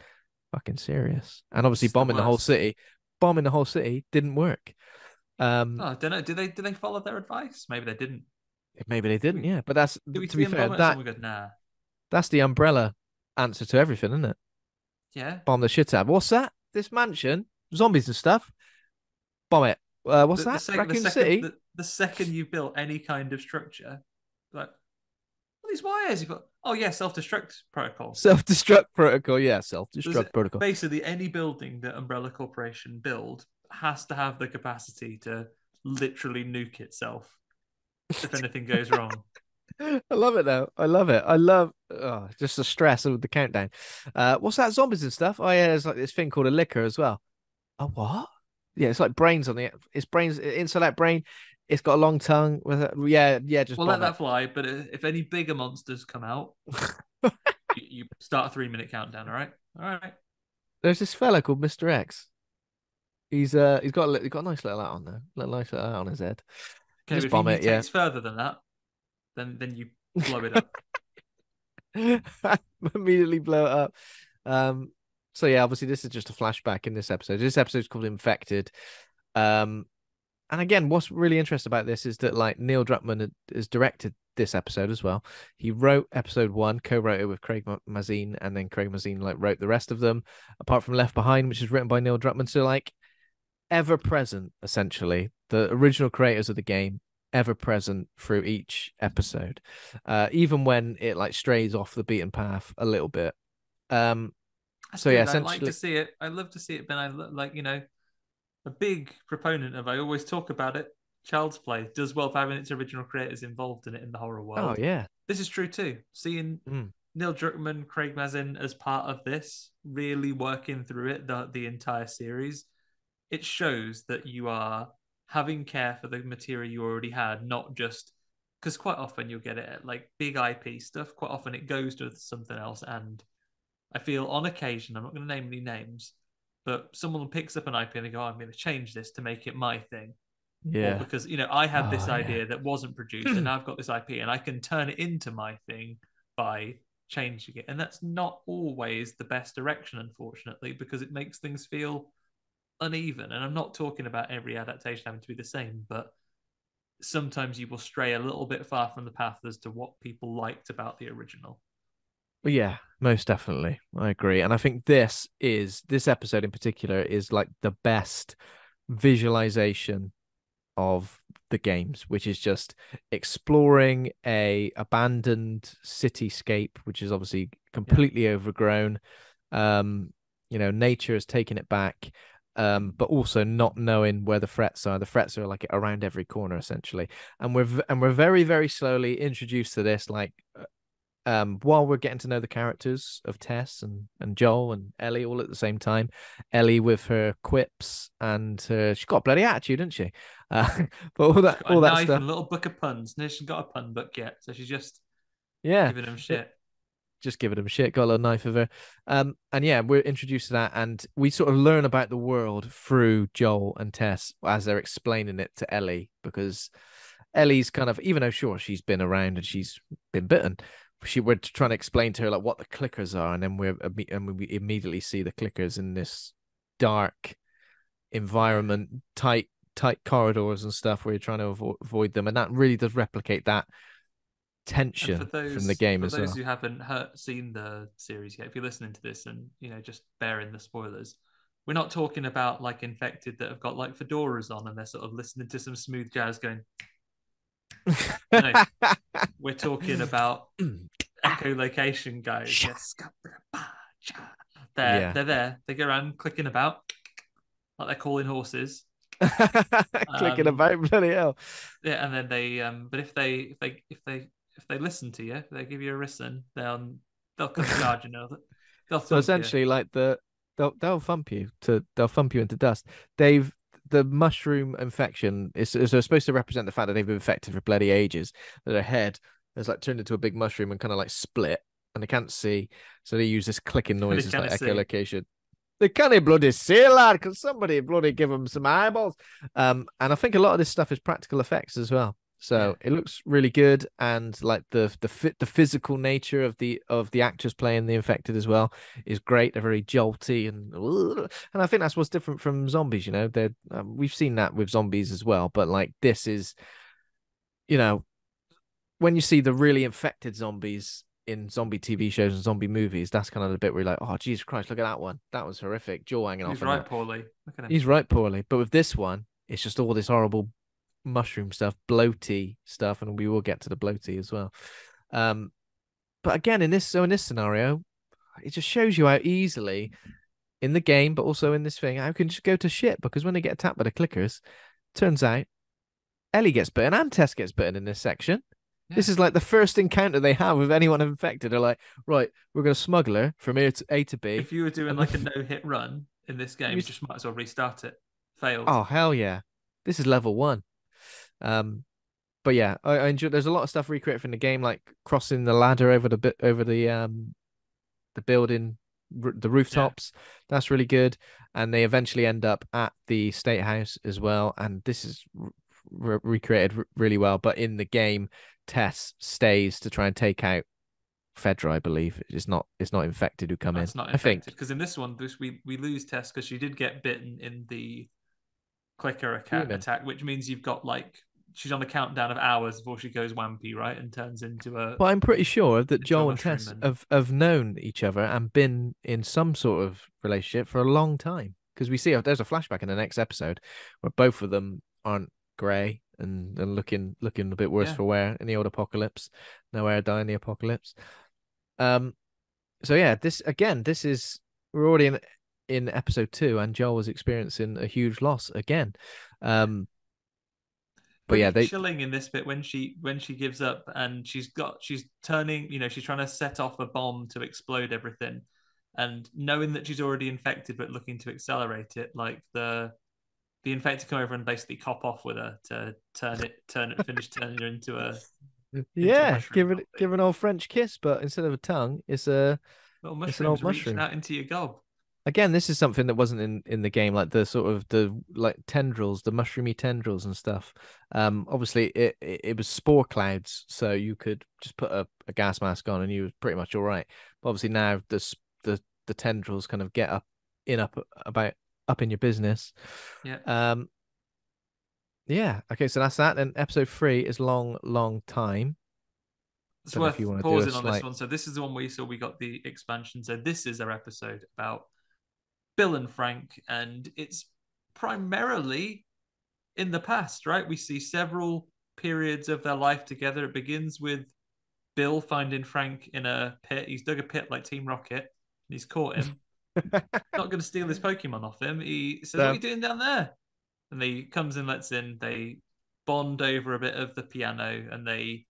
fucking serious. And This obviously is the worst. bombing the whole city didn't work. Oh, I don't know. Did they follow their advice? Maybe they didn't. Maybe they Did didn't, we, yeah, but that's, did we to see be him fair, bomb it? Someone goes, nah. that's the umbrella answer to everything, isn't it? Yeah. Bomb the shit out of. What's that? This mansion, zombies and stuff. Bomb it. What's The that? second Raccoon City. the second you built any kind of structure, like all these wires you put. Oh yeah, self destruct protocol. Self-destruct protocol. Yeah, There's self-destruct protocol. basically any building that Umbrella Corporation build has to have the capacity to literally nuke itself if anything goes wrong. I love it though. I love it. I love just the stress of the countdown. What's that? Zombies and stuff. Oh yeah, there's like this thing called a liquor as well. A what? Yeah, it's like brains on the. It's brains inside that brain. It's got a long tongue. With it. Yeah. Just We'll let bomb it. that fly, but if any bigger monsters come out, you start a 3 minute countdown. All right. There's this fella called Mr. X. He's got a nice little hat on there. Little nice little hat on his head. Okay, but Just if he bomb it, yeah. mutates further than that, then you blow it up. Immediately blow it up. Um, so yeah, obviously this is just a flashback in this episode. This episode is called Infected. Um, and again, what's really interesting about this is that like Neil Druckmann has directed this episode as well. He wrote episode 1, co-wrote it with Craig Mazin, and then Craig Mazin like wrote the rest of them, apart from Left Behind, which is written by Neil Druckmann. So like ever present, essentially, the original creators of the game, ever present through each episode, even when it like strays off the beaten path a little bit. Um, That's so yeah, good. I like to essentially, see it. I love to see it. But I like a big proponent of. I always talk about it. Child's Play does well for having its original creators involved in it in the horror oh world. yeah, This is true too. Seeing mm, Neil Druckmann, Craig Mazin as part of this, really working through it the entire series, it shows that you are having care for the material you already had, not just because quite often you'll get it at like big IP stuff. Quite often it goes to something else, and I feel on occasion, I'm not going to name any names, but someone picks up an IP and they go, oh, I'm going to change this to make it my thing. Or yeah, because, I had this oh yeah, idea that wasn't produced and now I've got this IP and I can turn it into my thing by changing it. And that's not always the best direction, unfortunately, because it makes things feel uneven. And I'm not talking about every adaptation having to be the same, but sometimes you will stray a little bit far from the path as to what people liked about the original. yeah, most definitely, I agree, and I think this episode in particular is like the best visualization of the games, which is just exploring a abandoned cityscape, which is obviously Yeah. completely overgrown. Um, nature has taken it back, but also not knowing where the threats are. The threats are like around every corner, essentially, and we're very, very slowly introduced to this, like while we're getting to know the characters of Tess and Joel and Ellie all at the same time. Ellie with her quips and she's got a bloody attitude, didn't she? But all She's that got a all that knife and stuff. a little book of puns. No, she's got a pun book yet, so she's just Yeah. giving them It, shit. just giving them shit, got a little knife of her. And yeah, we're introduced to that and we sort of learn about the world through Joel and Tess as they're explaining it to Ellie, because Ellie's kind of, even though sure she's been around and she's been bitten, we're trying to explain to her like what the clickers are, and then we immediately see the clickers in this dark Yeah. environment, tight corridors and stuff where you're trying to avoid them, and that really does replicate that And tension from the game for as those well. who haven't seen the series yet, if you're listening to this and just bear in the spoilers, we're not talking about like infected that have got like fedoras on and they're sort of listening to some smooth jazz going. No, we're talking about echolocation guys. Yes, Yeah. they're there. They go around clicking about like they're calling horses. Clicking Um, about, bloody hell. yeah, and then they but if they listen to you, if they give you a listen, they'll come charging. They'll So thump you. essentially, like they'll thump you into dust. The mushroom infection is supposed to represent the fact that they've been infected for bloody ages. That their head has like turned into a big mushroom and kind of like split, and they can't see, so they use this clicking They noise as kind like of see. echolocation. They can't bloody see, lad. Can somebody bloody give them some eyeballs? And I think a lot of this stuff is practical effects as well. Yeah, So it looks really good, and like the physical nature of the actors playing the infected as well is great. They're very jolty and I think that's what's different from zombies. They're we've seen that with zombies as well, but like this is, you know, when you see the really infected zombies in zombie TV shows and zombie movies, that's kind of the bit where you're like, oh Jesus Christ, look at that one. That was horrific. Jaw hanging off he's and right, that. poorly. Look at him. He's right poorly. But with this one, it's just all this horrible mushroom stuff, bloaty stuff, and we will get to the bloaty as well. But again, in this scenario, it just shows you how easily in the game, but also in this thing, how can just go to shit, because when they get attacked by the clickers, turns out Ellie gets bitten and Tess gets bitten in this section. Yeah. This is like the first encounter they have with anyone infected. They're like, right, we're going to smuggler from A to B. If you were doing And like a no-hit run in this game, you, you just might as well restart it. Failed. oh, hell yeah. This is level 1. Um, but yeah, I enjoy. There's a lot of stuff recreated from the game, like crossing the ladder over the bit over the building, the Yeah. rooftops. That's really good. And they eventually end up at the state house as well. And this is recreated really well. But in the game, Tess stays to try and take out Fedra, I believe. It's not infected who come in. That's not I think infected because in this one, we lose Tess because she did get bitten in the clicker human. attack, which means you've got like she's on the countdown of hours before she goes wampy, right, and turns But I'm pretty sure that into a Joel and mushroom Tess man. have known each other and been in some sort of relationship for a long time. Because we see there's a flashback in the next episode where both of them aren't grey and looking a bit worse Yeah, for wear in the old apocalypse. No air die in the apocalypse. Um. So yeah, this is we're already in episode 2, and Joel was experiencing a huge loss again. yeah. Um. But yeah, Pretty they chilling in this bit when she gives up and she's turning, she's trying to set off a bomb to explode everything, and knowing that she's already infected but looking to accelerate it, like the infected come over and basically cop off with her to finish turning her into a yeah, mushroom give zombie. an old French kiss, but instead of a tongue, Little it's an old mushrooms reaching mushroom. out into your gob. Again, this is something that wasn't in the game, like the sort of the like tendrils, the mushroomy tendrils and stuff. Obviously it was spore clouds, so you could just put a gas mask on and you were pretty much all right. But obviously now the tendrils kind of get up in your business. Yeah. Um, yeah. Okay, so that's that. And episode 3 is long time. It's Don't know if you worth want to do a pausing on this slight. one. So this is the one where you saw we got the expansion. So this is our episode about Bill and Frank, and it's primarily in the past, right? We see several periods of their life together. It begins with Bill finding Frank in a pit. He's dug a pit like Team Rocket, and he's caught him. Not going to steal his Pokemon off him. He says, "What are No. you doing down there?" And he comes and lets in. They bond over a bit of the piano, and they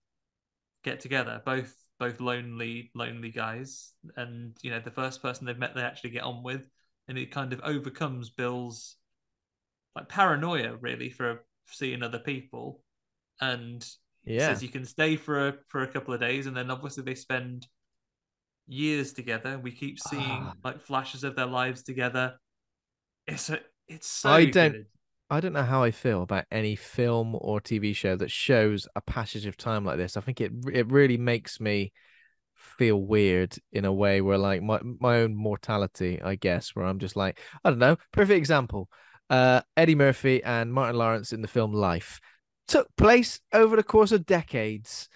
get together. Both lonely guys, and the first person they've met they actually get on with, and it kind of overcomes Bill's like paranoia really for seeing other people, and he Yeah. says you can stay for a couple of days, and then obviously they spend years together. We keep Ah, seeing like flashes of their lives together. It's I so don't good. I don't know how I feel about any film or TV show that shows a passage of time like this. I think it really makes me feel weird in a way where like my own mortality, I guess, where I'm just like, I don't know. Perfect example. Eddie Murphy and Martin Lawrence in the film Life took place over the course of decades.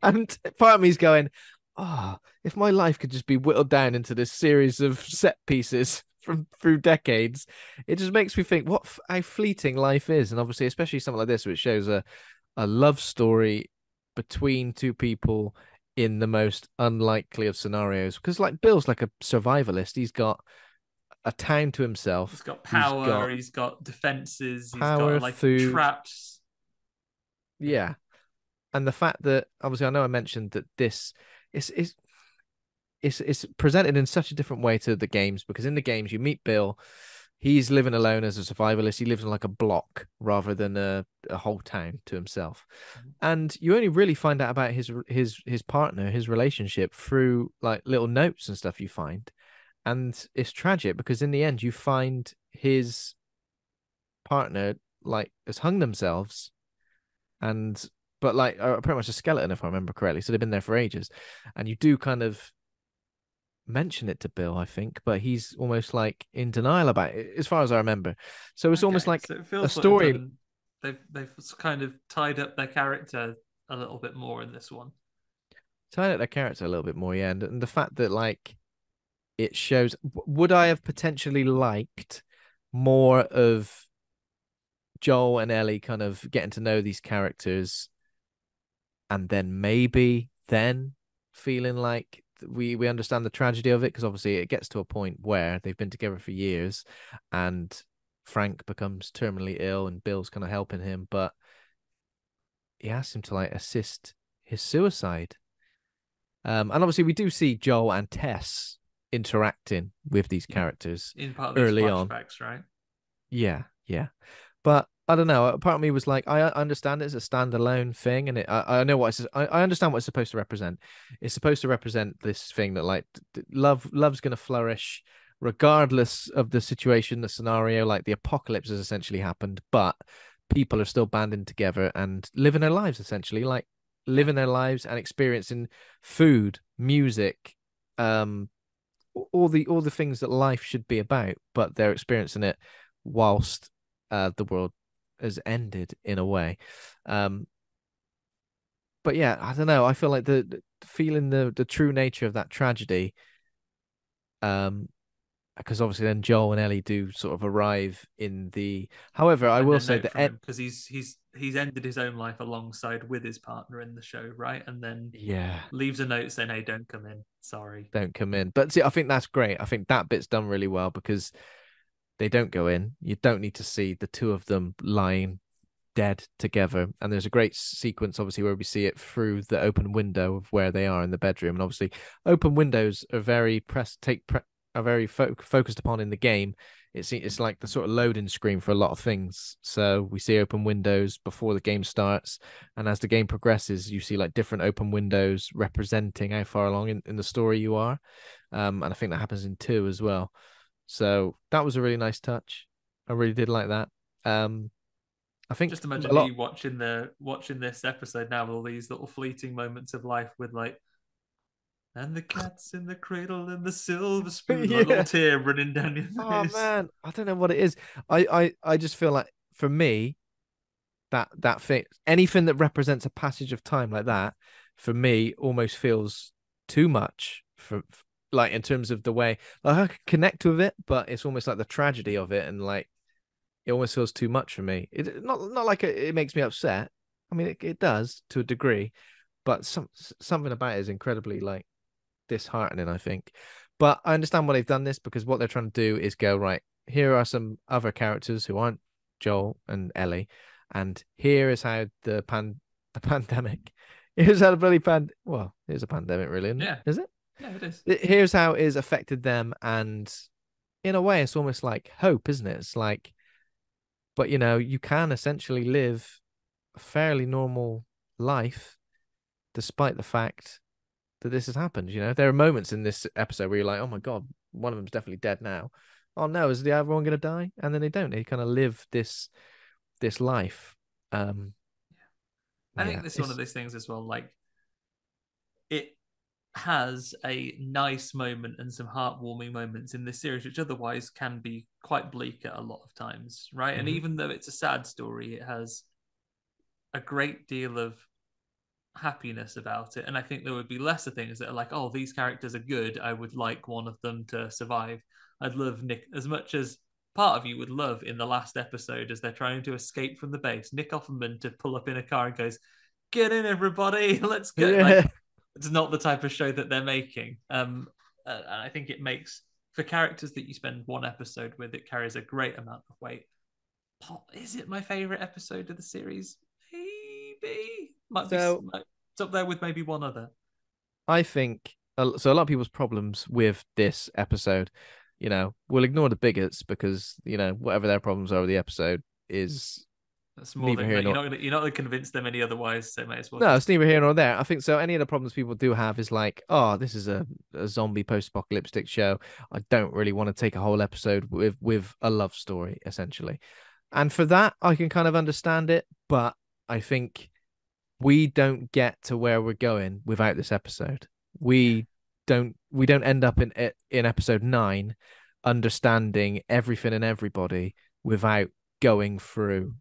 And part of me's going, oh, if my life could just be whittled down into this series of set pieces from through decades, it just makes me think how fleeting life is. And obviously, especially something like this, which shows a love story between two people in the most unlikely of scenarios. Because like Bill's like a survivalist. He's got a town to He's himself. got He's power, got he's got defenses, he's got power, like food. traps. Yeah. Yeah. And the fact that obviously I know I mentioned that this is it's presented in such a different way to the games, because in the games you meet Bill, he's living alone as a survivalist. He lives in like a block rather than a whole town to himself. And you only really find out about his partner, his relationship, through like little notes and stuff you find. And it's tragic because in the end you find his partner like has hung themselves, and but like pretty much a skeleton if I remember correctly. So they've been there for ages. And you do kind of mention it to Bill, I think, but he's almost like in denial about it, as far as I remember. So it's almost Okay, like so it a feels like story. they've kind of tied up their character a little bit more in this one. Tying out their character a little bit more, yeah, and the fact that like it shows. Would I have potentially liked more of Joel and Ellie kind of getting to know these characters, and then maybe then feeling like we understand the tragedy of it, because obviously it gets to a point where they've been together for years, and Frank becomes terminally ill, and Bill's kind of helping him, but he asks him to like assist his suicide. And obviously we do see Joel and Tess interacting with these Yeah, characters in part of these early on. flashbacks, right? Yeah, yeah. But I don't know. A part of me was like, I understand it's a standalone thing, and I know what I understand what it's supposed to represent. It's supposed to represent this thing that like love's going to flourish regardless of the situation, the scenario. Like the apocalypse has essentially happened, but people are still banding together and living their lives, essentially, like Yeah. living their lives and experiencing food, music, um, all the things that life should be about, but they're experiencing it whilst the world has ended in a way. Um, but yeah, I don't know. I feel like the feeling the true nature of that tragedy. Um, because obviously then Joel and Ellie do sort of arrive in the. However, I Find will a say note that from him because he's ended his own life alongside with his partner in the show, right? And then yeah, leaves a note saying, "Hey, don't come in. Sorry." don't come in. But see, I think that's great. I think that bit's done really well because they don't go in. You don't need to see the two of them lying dead together. And there's a great sequence, obviously, where we see it through the open window of where they are in the bedroom. And obviously, open windows are very are very focused upon in the game. It's like the sort of loading screen for a lot of things. So we see open windows before the game starts, and as the game progresses, you see like different open windows representing how far along in the story you are. And I think that happens in two as well. So that was a really nice touch. I really did like that. Um, I think Just imagine a lot. me watching this episode now with all these little fleeting moments of life with like, and the cat's in the cradle and the silver spoon, like little Yeah. tear running down your Oh face. man, I don't know what it is. I just feel like for me that thing, anything that represents a passage of time like that, for me almost feels too much for like in terms of the way like I can connect with it, but it's almost like the tragedy of it, and like it almost feels too much for me. It not like it makes me upset. I mean, it does to a degree, but something about it is incredibly like disheartening, I think. But I understand why they've done this because what they're trying to do is go, right, here are some other characters who aren't Joel and Ellie, and here is how the pandemic here's how the bloody well, here's a pandemic really, isn't it? Yeah, Is it? yeah, it is. Here's how it has affected them, and in a way it's almost like hope, isn't it? It's like, but you can essentially live a fairly normal life despite the fact that this has happened. There are moments in this episode where you're like, oh my God, one of them's definitely dead now. Oh no, is the other one going to die? And then they don't. They kind of live this life. Um, I think yeah, this is one of it's those things as well. Like it has a nice moment and some heartwarming moments in this series, which otherwise can be quite bleak at a lot of times, right? And Mhm. even though it's a sad story, it has a great deal of happiness about it. And I think there would be lesser things that are like, oh, these characters are good. I would like one of them to survive. I'd love Nick as much as part of you would love in the last episode as they're trying to escape from the base, Nick Offerman to pull up in a car and goes, "Get in, everybody, let's go." Like, Yeah. it's not the type of show that they're making. And I think it makes for characters that you spend one episode with, it carries a great amount of weight. Is it my favorite episode of the series? Maybe might be. So It's up there with maybe one other. I think so. A lot of people's problems with this episode, we'll ignore the bigots because whatever their problems are with the episode is That's more neither than here you're nor not gonna you're not gonna convince them any otherwise. So may as well no, just it's neither here nor there. I think so. Any of the problems people do have is like, oh, this is a zombie post-apocalyptic show. I don't really want to take a whole episode with a love story, essentially. And for that, I can kind of understand it, but I think we don't get to where we're going without this episode. yeah. We don't end up in episode 9 understanding everything and everybody without going through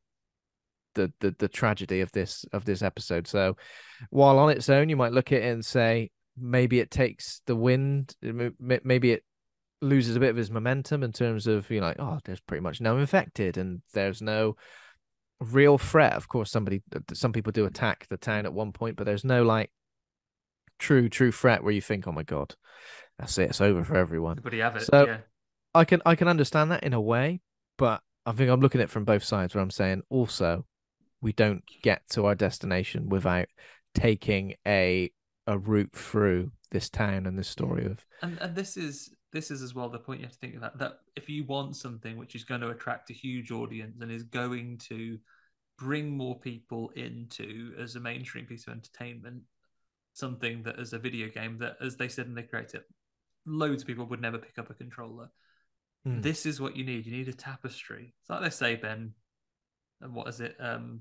the tragedy of this episode. So while on its own, you might look at it and say maybe it takes the wind, maybe it loses a bit of his momentum in terms of like, oh, there's pretty much no infected and there's no real threat. Of course, some people do attack the town at one point, but there's no like true threat where you think, oh my God, that's it, it's over for everyone. Everybody have it. So Yeah. I can understand that in a way, but I think I'm looking at it from both sides where I'm saying also we don't get to our destination without taking a route through this town and this Yeah. story of And this is as well the point you have to think of that if you want something which is going to attract a huge audience and is going to bring more people into as a mainstream piece of entertainment, something that as a video game that as they said and they created it, loads of people would never pick up a controller. Hmm. This is what you need. You need a tapestry. It's like they say, Ben, And what is it? Mm.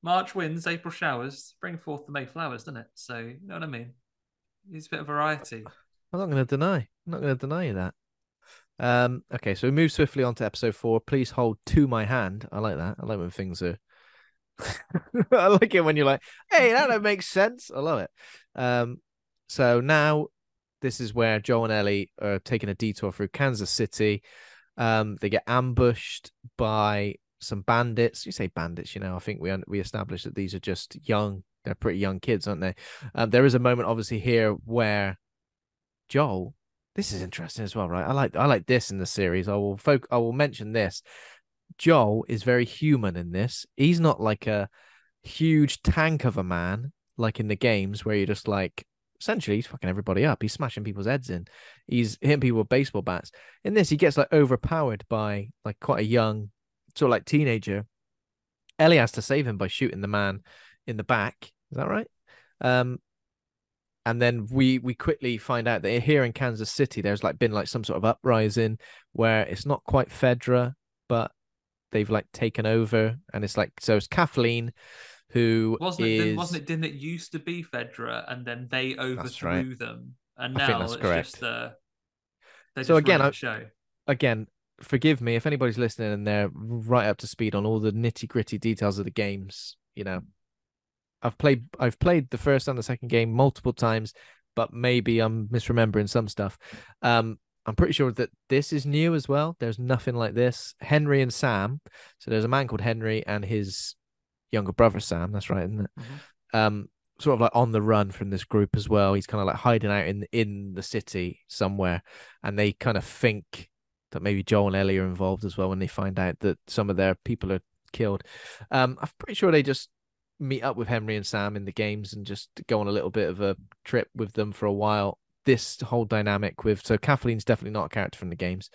March winds, April showers, bring forth the May flowers, doesn't it? So you know what I mean. It's a bit of variety. I'm not going to deny. I'm not going to deny you that. Okay, so we move swiftly on to episode 4. Please hold to my hand. I like that. I like when things are. I like it when you're like, "Hey, that don't make sense." I love it. Um, so now this is where Joe and Ellie are taking a detour through Kansas City. They get ambushed by some bandits. You say bandits, I think we established that these are just young. They're pretty young kids, aren't they? There is a moment, obviously, here where Joel. This is interesting as well, right? I like this in the series. I will mention this. Joel is very human in this. He's not like a huge tank of a man like in the games where you're just like essentially he's fucking everybody up. He's smashing people's heads in. He's hitting people with baseball bats. In this, he gets like overpowered by like quite a young sort of like teenager. Ellie has to save him by shooting the man in the back. Is that right? Um, and then we quickly find out that here in Kansas City, there's like been like some sort of uprising where it's not quite Fedra, but they've like taken over, and it's like so it's Kathleen who Wasn't it? Wasn't is it? Didn't it used to be Fedra, and then they that's right. overthrew them, and I think now that's it's just correct. they're So just again, running the show. again, forgive me if anybody's listening and they're right up to speed on all the nitty gritty details of the games. I've played the first and the second game multiple times, but maybe I'm misremembering some stuff. I'm pretty sure that this is new as well. There's nothing like this. Henry and Sam. So there's a man called Henry and his younger brother Sam. That's right, isn't it? Mm-hmm. Um, sort of like on the run from this group as well. He's kind of like hiding out in the city somewhere, and they kind of think that maybe Joel and Ellie are involved as well when they find out that some of their people are killed. I'm pretty sure they just meet up with Henry and Sam in the games and just go on a little bit of a trip with them for a while. This whole dynamic with so Kathleen's definitely not a character from the games.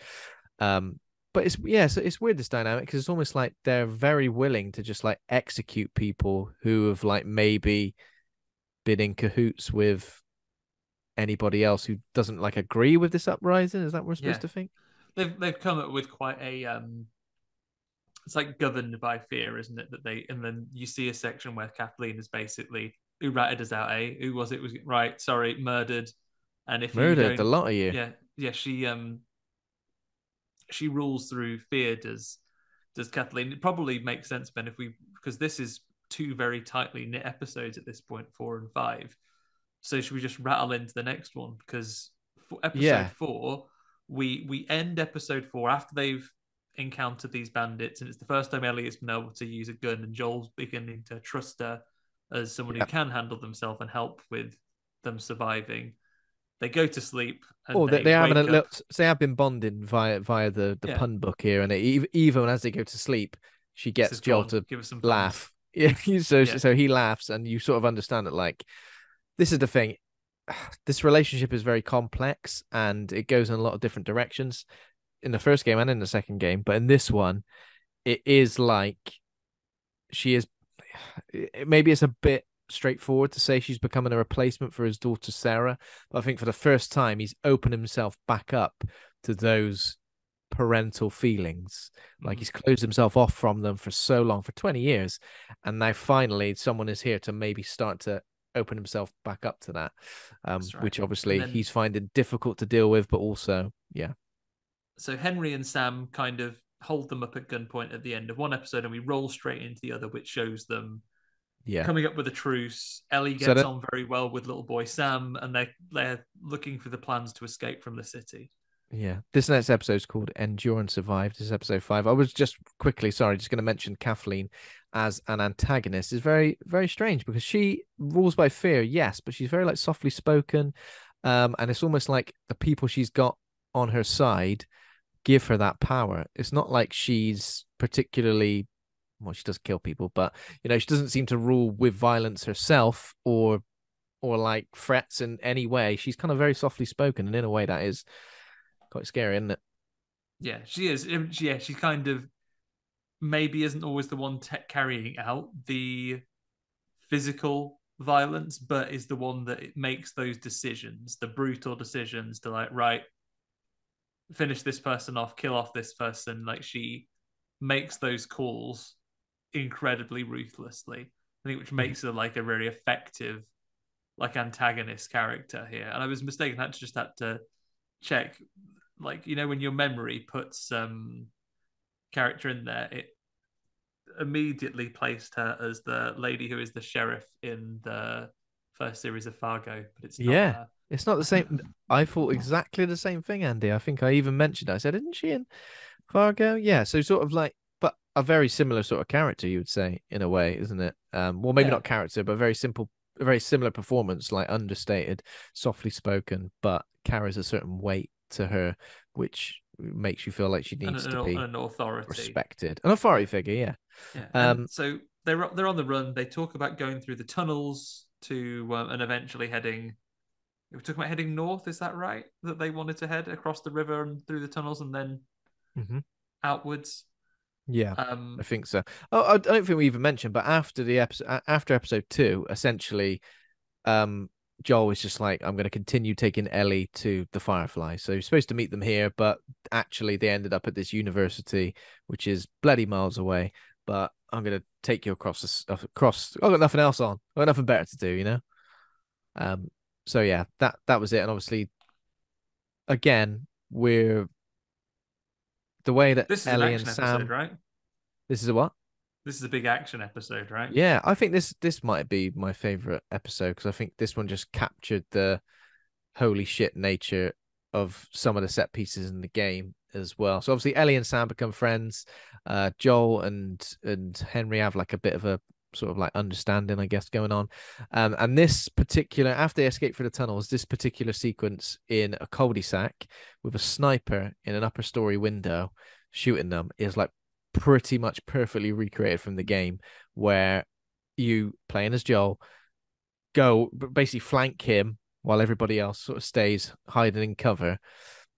But it's weird this dynamic because it's almost like they're very willing to just like execute people who have like maybe been in cahoots with anybody else who doesn't like agree with this uprising. Is that what we're supposed Yeah, to think? they've come up with quite a it's like governed by fear, isn't it? That they and then you see a section where Kathleen is basically who ratted us out, eh? Who was it? Was right? Sorry, murdered. And if you Murdered a don't, lot of you. yeah, she rules through fear. Does Kathleen? It probably makes sense, Ben, if we because this is two very tightly knit episodes at this point, 4 and 5. So should we just rattle into the next one? Because for episode Yeah, 4, we end episode 4 after they've encountered these bandits, and it's the first time Elliot's been able to use a gun, and Joel's beginning to trust her as someone who yeah. can handle themselves and help with them surviving. They go to sleep and Oh, they they're having a wake little. up. So they have been bonding via the Yeah, pun book here, and even as they go to sleep, she he gets says, "Go Joel on, to give us some puns." laugh. Yeah, so Yeah, so he laughs, and you sort of understand that like this is the thing. This relationship is very complex, and it goes in a lot of different directions in the first game and in the second game. But in this one, it is like she is. Maybe it's a bit straightforward to say she's becoming a replacement for his daughter Sarah, but I think for the first time he's opened himself back up to those parental feelings. Like mm-hmm. he's closed himself off from them for so long, for 20 years, and now finally someone is here to maybe start to open himself back up to that, That's right. which And obviously then he's finding difficult to deal with, but also yeah, so Henry and Sam kind of hold them up at gunpoint at the end of one episode, and we roll straight into the other, which shows them yeah. coming up with a truce. Ellie So gets that on very well with little boy Sam, and they're looking for the plans to escape from the city. Yeah, this next episode is called Endure and Survive. This is episode 5. I was just quickly, sorry, just going to mention Kathleen as an antagonist is very, very strange because she rules by fear, yes, but she's very like softly spoken. And it's almost like the people she's got on her side give her that power. It's not like she's particularly, well, she does kill people, but she doesn't seem to rule with violence herself or like threats in any way. She's kind of very softly spoken, and in a way that is quite scary, isn't it? Yeah, she is. Yeah, she kind of maybe isn't always the one carrying out the physical violence, but is the one that it makes those decisions, the brutal decisions to like, right, finish this person off, kill off this person. Like she makes those calls incredibly ruthlessly. I think which Mhm. makes her like a very effective like antagonist character here. And I was mistaken. I just had to check, like when your memory puts character in there, it immediately placed her as the lady who is the sheriff in the first series of Fargo, but it's not Yeah, her. it's not the same. I thought exactly the same thing, Andy. I think I even mentioned. I said, "Isn't she in Fargo?" Yeah, so sort of like, but a very similar sort of character, you would say, in a way, isn't it? Well, maybe Yeah, not character, but very simple, a very similar performance, like understated, softly spoken, but carries a certain weight to her, which makes you feel like she and needs to be an authority. respected. An authority Yeah, figure, yeah. yeah. And Um, so they're on the run. They talk about going through the tunnels to and eventually heading. We're talking about heading north. Is that right? That they wanted to head across the river and through the tunnels and then mhm. outwards. Yeah, I Um, think so. Oh, I don't think we even mentioned, but after the episode, after episode two, essentially, um, Joel was just like, I'm going to continue taking Ellie to the Firefly. So you're supposed to meet them here, but actually they ended up at this university, which is bloody miles away. But I'm going to take you across this, across. I've got nothing else on. I've got nothing better to do, you know. Um, so yeah, that was it. And obviously, again, we're the way that this is an Ellie and action episode, Sam. right? This is a what? This is a big action episode, right? Yeah, I think this might be my favorite episode because I think this one just captured the holy shit nature of some of the set pieces in the game as well. So obviously Ellie and Sam become friends. Joel and Henry have like a bit of a sort of like understanding, I guess, going on. And this particular after they escape through the tunnels, this particular sequence in a cul-de-sac with a sniper in an upper story window shooting them is like pretty much perfectly recreated from the game where you playing as Joel go basically flank him while everybody else sort of stays hiding in cover,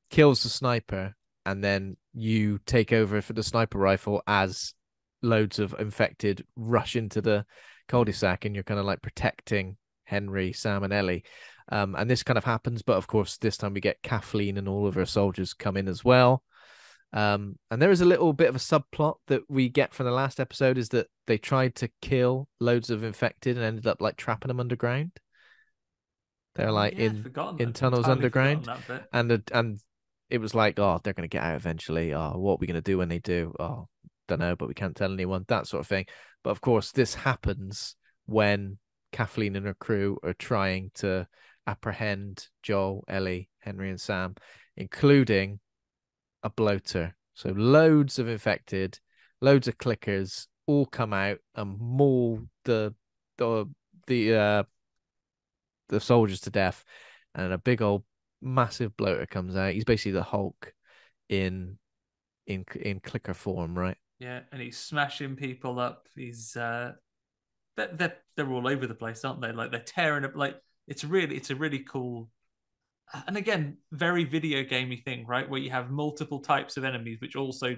kills the sniper, and then you take over for the sniper rifle as loads of infected rush into the cul-de-sac, and you're kind of like protecting Henry, Sam, and Ellie. And this kind of happens, but of course, this time we get Kathleen and all of her soldiers come in as well. And there is a little bit of a subplot that we get from the last episode is that they tried to kill loads of infected and ended up like trapping them underground. They're Oh like yeah, I'd forgotten. in I'd tunnels entirely forgotten underground, that bit. and it was like, oh, they're gonna get out eventually. Oh, what are we gonna do when they do? Oh, don't know, but we can't tell anyone. That sort of thing. But of course, this happens when Kathleen and her crew are trying to apprehend Joel, Ellie, Henry, and Sam, including a bloater. So loads of infected, loads of clickers all come out and maul the the uh the soldiers to death, and a big old massive bloater comes out. He's basically the Hulk in in clicker form, right? Yeah, and he's smashing people up. He's they're all over the place, aren't they? Like they're tearing up. Like it's a really cool and again very video gamey thing, right? Where you have multiple types of enemies which also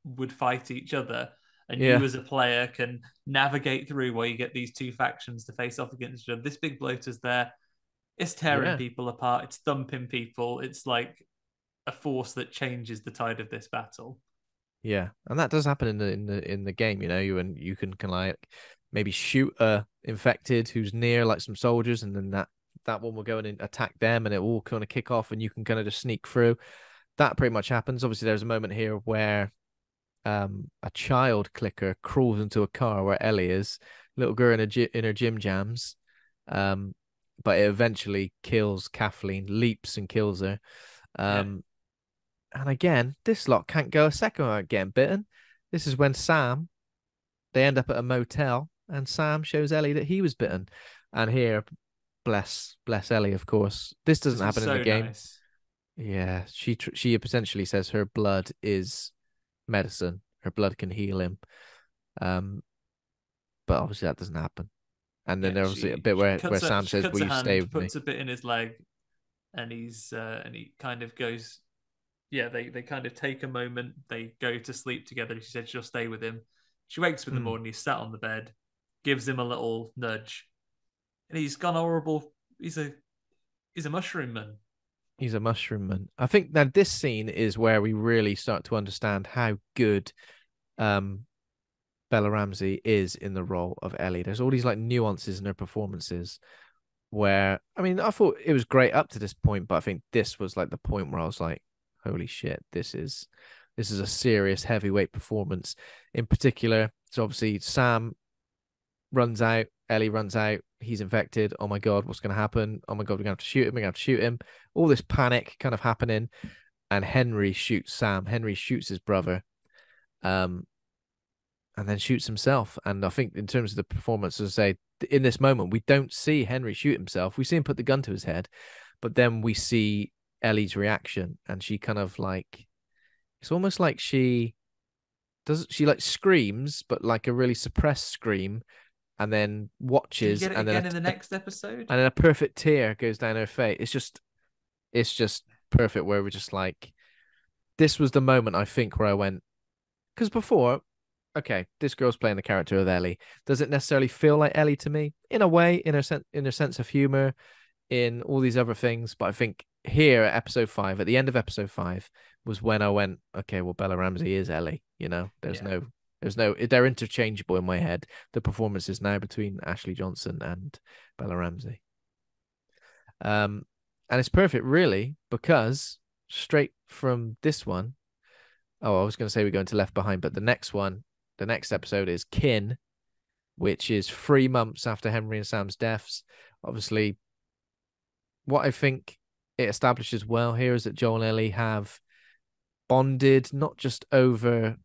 would fight each other, and you Yeah, as a player can navigate through while you get these two factions to face off against each other. This big bloater's there. It's tearing yeah, people apart. It's thumping people. It's like a force that changes the tide of this battle. yeah. And that does happen in the game. You know, you can kind of like maybe shoot a infected who's near like some soldiers, and then that one will go in and attack them, and it will kind of kick off, and you can kind of just sneak through. That pretty much happens. Obviously, there's a moment here where a child clicker crawls into a car where Ellie is, little girl in her gym jams, um, but it eventually kills Kathleen, leaps and kills her. Yeah, Um, and again, this lot can't go a second without getting bitten. This is when they end up at a motel, and Sam shows Ellie that he was bitten. And here, bless Ellie, of course. This doesn't this was happen in the so game. nice. Yeah, she essentially says her blood is medicine. Her blood can heal him. Um, but obviously that doesn't happen. And then Yeah, there's obviously a bit where Sam she says, cuts "Will a you stay hand, with me?" puts a bit in his leg, and he kind of goes. Yeah, they kind of take a moment. They go to sleep together. She said she'll stay with him. She wakes up in the Mm. morning. He's sat on the bed, gives him a little nudge, and he's gone horrible. He's a mushroom man. He's a mushroom man. I think that this scene is where we really start to understand how good um Bella Ramsey is in the role of Ellie. There's all these like nuances in her performances where, I mean, I thought it was great up to this point, but I think this was like the point where I was like, holy shit, this is a serious heavyweight performance. In particular, so obviously Sam runs out, Ellie runs out, he's infected. Oh my god, what's going to happen? Oh my god, we're going to have to shoot him. We're going to have to shoot him. All this panic kind of happening, and Henry shoots Sam. Henry shoots his brother, um, and then shoots himself. And I think in terms of the performance, as I say, in this moment, we don't see Henry shoot himself. We see him put the gun to his head, but then we see Ellie's reaction, and she kind of like, it's almost like she like screams, but like a really suppressed scream, and then Do we watches, get it and then again in the next episode? and then a perfect tear goes down her face. It's just perfect. Where we're just like, this was the moment I think where I went, because before, okay, this girl's playing the character of Ellie. Does it necessarily feel like Ellie to me? In a way, in her sense of humor, in all these other things. But I think here at episode 5, at the end of episode 5, was when I went, okay, well, Bella Ramsey is Ellie. You know, Yeah. they're interchangeable in my head. The performances now between Ashley Johnson and Bella Ramsey. Um, and it's perfect, really, because straight from this one, oh, I was going to say we're going to Left Behind, but the next episode is Kin, which is 3 months after Henry and Sam's deaths. Obviously, what I think it establishes well here is that Joel and Ellie have bonded not just over,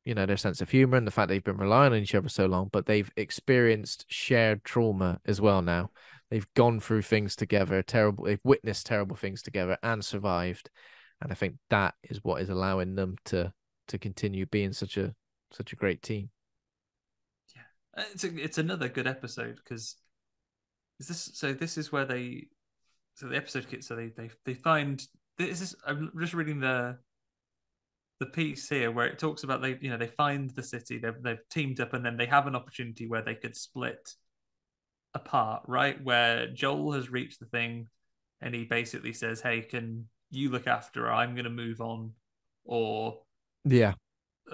their sense of humor and the fact they've been relying on each other so long, but they've experienced shared trauma as well now. They've gone through things together, they've witnessed terrible things together and survived. And I think that is what is allowing them to continue being such a great team. Yeah. It's another good episode because this is where the episode kit, so they find this is I'm just reading the piece here where it talks about they find the city, they've teamed up, and then they have an opportunity where they could split apart, right? Where Joel has reached the thing, and he basically says, "Hey, can you look after her? I'm going to move on," or Yeah.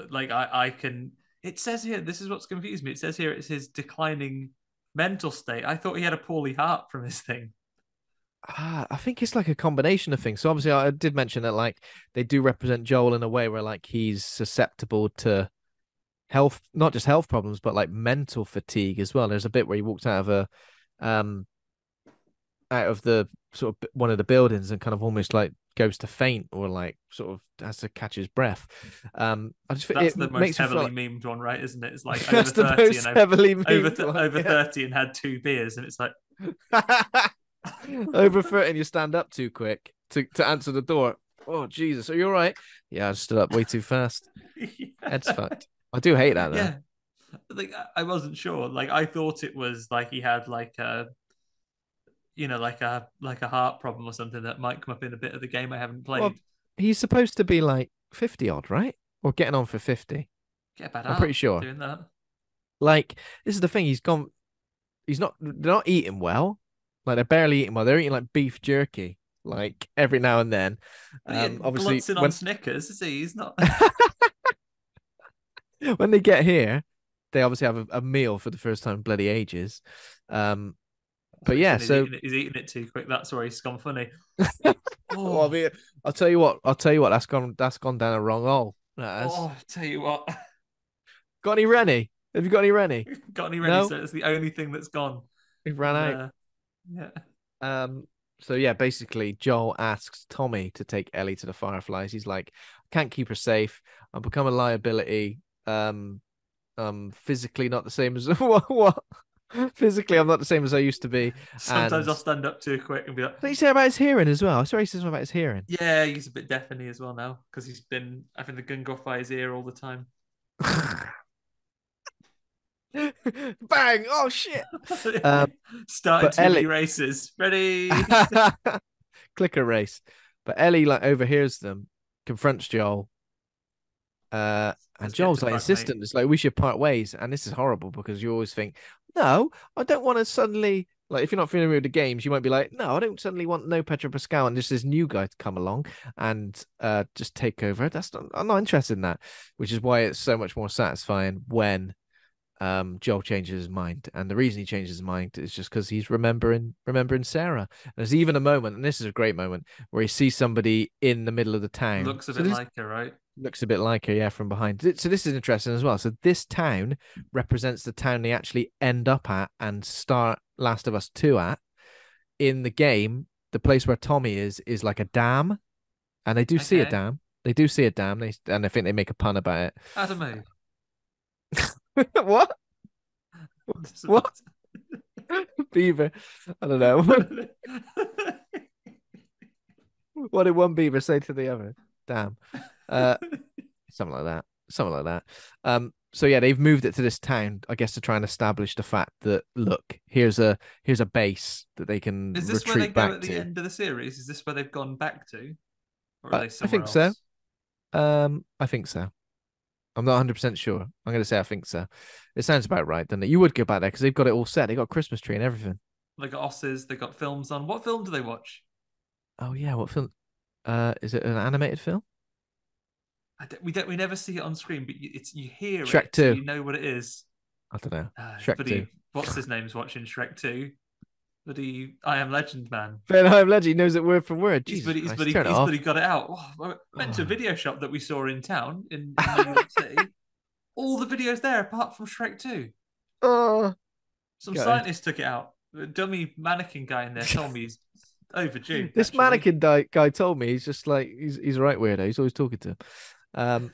like I can. It says here, this is what's confused me. It says here it's his declining mental state. I thought he had a poorly heart from his thing. I think it's like a combination of things. So obviously I did mention that like they do represent Joel in a way where like he's susceptible to health, not just health problems, but like mental fatigue as well. There's a bit where he walks um out of the sort of one of the buildings and kind of almost like goes to faint or like sort of has to catch his breath. I just That's it the most makes me feel heavily like memed one, right? Isn't it? It's like over that's the 30 most and heavily memed one. over 30 and had 2 beers, and it's like Over 30 and you stand up too quick to answer the door. Oh Jesus, are you all right? Yeah, I stood up way too fast. Head's yeah. fucked. I do hate that though. Yeah. Like I wasn't sure. Like I thought it was like he had like a like a heart problem or something that might come up in a bit of the game I haven't Well, played. he's supposed to be like 50 odd, right? Or getting on for 50. Get a bad I'm pretty heart sure. doing that. Like, this is the thing, they're not eating well. Like they're barely eating well. They're eating like beef jerky, like every now and then. He Obviously glunts in on Snickers, is he? He's not. when they get here, they obviously have a meal for the first time in bloody ages. Um, So but yeah, he's eating it too quick. That's where he's gone funny. well, I Oh, mean, I'll tell you what, that's gone down a wrong hole. That has. tell you what. Got any Rennie? Have you got any Rennie? Got any ready? No, So it's the only thing that's gone. we've ran And out. yeah. Um, so yeah, basically, Joel asks Tommy to take Ellie to the Fireflies. He's like, I can't keep her safe. I've become a liability. Physically not the same as what? Physically, I'm not the same as I used to be. Sometimes And I'll stand up too quick and be like, what you say about his hearing as well? I saw he said something about his hearing. yeah, he's a bit deafening as well now because he's been having the gun go off by his ear all the time. Bang! Oh shit! Um, Starting but too many Ellie, races. Ready? clicker race. But Ellie like overhears them, confronts Joel. And Let's get Joel's to like fuck, mate. insistent. It's like we should part ways. And this is horrible because you always think, no, I don't want to suddenly like if you're not familiar with the games, you might be like, no, I don't suddenly want no Pedro Pascal and just this new guy to come along and just take over. I'm not interested in that. Which is why it's so much more satisfying when Joel changes his mind, and the reason he changes his mind is just because he's remembering Sarah. And there's even a moment, and this is a great moment, where he sees somebody in the middle of the town. Looks a So bit this like her, right? looks a bit like her, yeah, from behind. So this is interesting as well. So this town represents the town they actually end up at and start Last of Us 2 at. In the game, the place where Tommy is like a dam, and they do see a Okay. dam. They do see a dam. And I think they make a pun about How to move. it. What? What? Beaver? I don't know. What did one beaver say to the other? Damn. Uh, something like that. Something like that. So yeah, they've moved it to this town, I guess, to try and establish the fact that look, here's a base that they can Is this where they retreat go back at the to. end of the series? Is this where they've gone back to? Or are I, they I somewhere think so. else? I think so. I'm not 100% sure. I'm going to say I think so. It sounds about right, doesn't it? You would go back there because they've got it all set. They got a Christmas tree and everything. They got Osses, they got films on. What film do they watch? Oh yeah, what film? Is it an animated film? We never see it on screen, but you hear Shrek it, so 2. you know what it is. I don't know. Shrek 2. But what's his name's watching Shrek 2? But I Am Legend man. Ben I'm Legend knows it word for word. Jesus Christ, turn it He's off. bloody got it out. Oh, I went to a Oh. video shop that we saw in town in New York City. All the videos there apart from Shrek 2. Oh, Some gutted. scientist took it out. The dummy mannequin guy in there told me he's overdue, This naturally. mannequin guy told me he's just like he's a right weirdo. He's always talking to him. Um,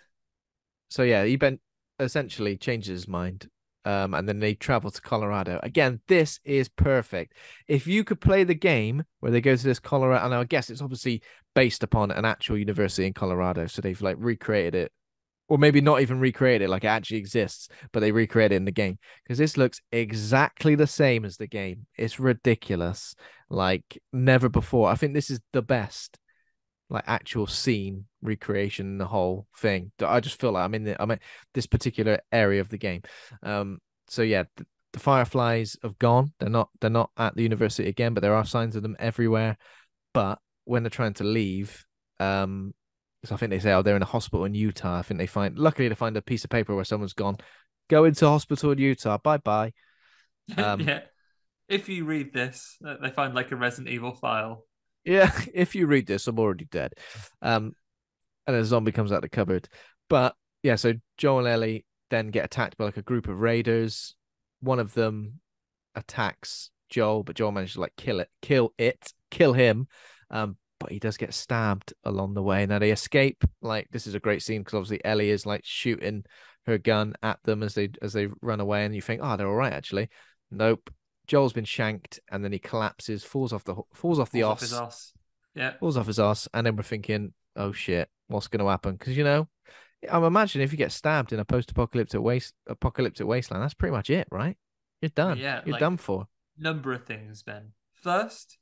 so yeah, he been essentially changes his mind. And then they travel to Colorado. Again, this is perfect. If you could play the game where they go to this Colorado, and I guess it's obviously based upon an actual university in Colorado, so they've like recreated it, or maybe not even recreated it, like it actually exists, but they recreate it in the game because this looks exactly the same as the game. It's ridiculous, like never before. I think this is the best like actual scene recreation in the whole thing. I just feel like I'm in this particular area of the game. So yeah, the Fireflies have gone. They're not at the university again, but there are signs of them everywhere. But when they're trying to leave, so I think they say, oh, they're in a hospital in Utah. I think luckily they find a piece of paper where someone's gone, go into hospital in Utah. Bye bye. Um, Yeah. If you read this, they find like a Resident Evil file. yeah, if you read this, I'm already dead. Um, and a zombie comes out the cupboard. But yeah, so Joel and Ellie then get attacked by like a group of raiders. One of them attacks Joel, but Joel manages to like kill him. But he does get stabbed along the way. Now they escape. Like this is a great scene because obviously Ellie is like shooting her gun at them as they run away, and you think, oh, they're all right actually. Nope. Joel's been shanked, and then he collapses, falls off the Falls off his os, ass. Yeah. falls off his ass, and then we're thinking, oh shit, what's going to happen? Because I'm imagining if you get stabbed in a apocalyptic wasteland, that's pretty much it, right? You're I mean, done. yeah, You're like done for. number of things, Ben. First,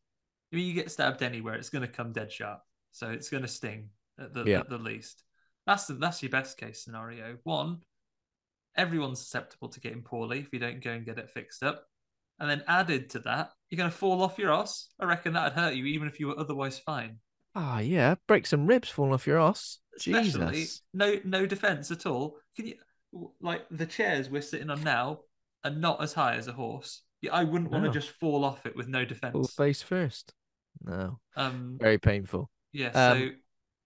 I mean, you get stabbed anywhere, it's going to come dead sharp, so it's going to sting Yeah. at the least. That's your best case scenario. One, everyone's susceptible to getting poorly if you don't go and get it fixed up. And then added to that, you're going to fall off your ass. I reckon that'd hurt you even if you were otherwise fine. Ah, yeah. Break some ribs falling off your ass. Especially Jesus. no defense at all. Can you like the chairs we're sitting on now are not as high as a horse. Yeah, I wouldn't want to No. just fall off it with no Full defense. face first. No. Um, Very painful. yeah. Um, So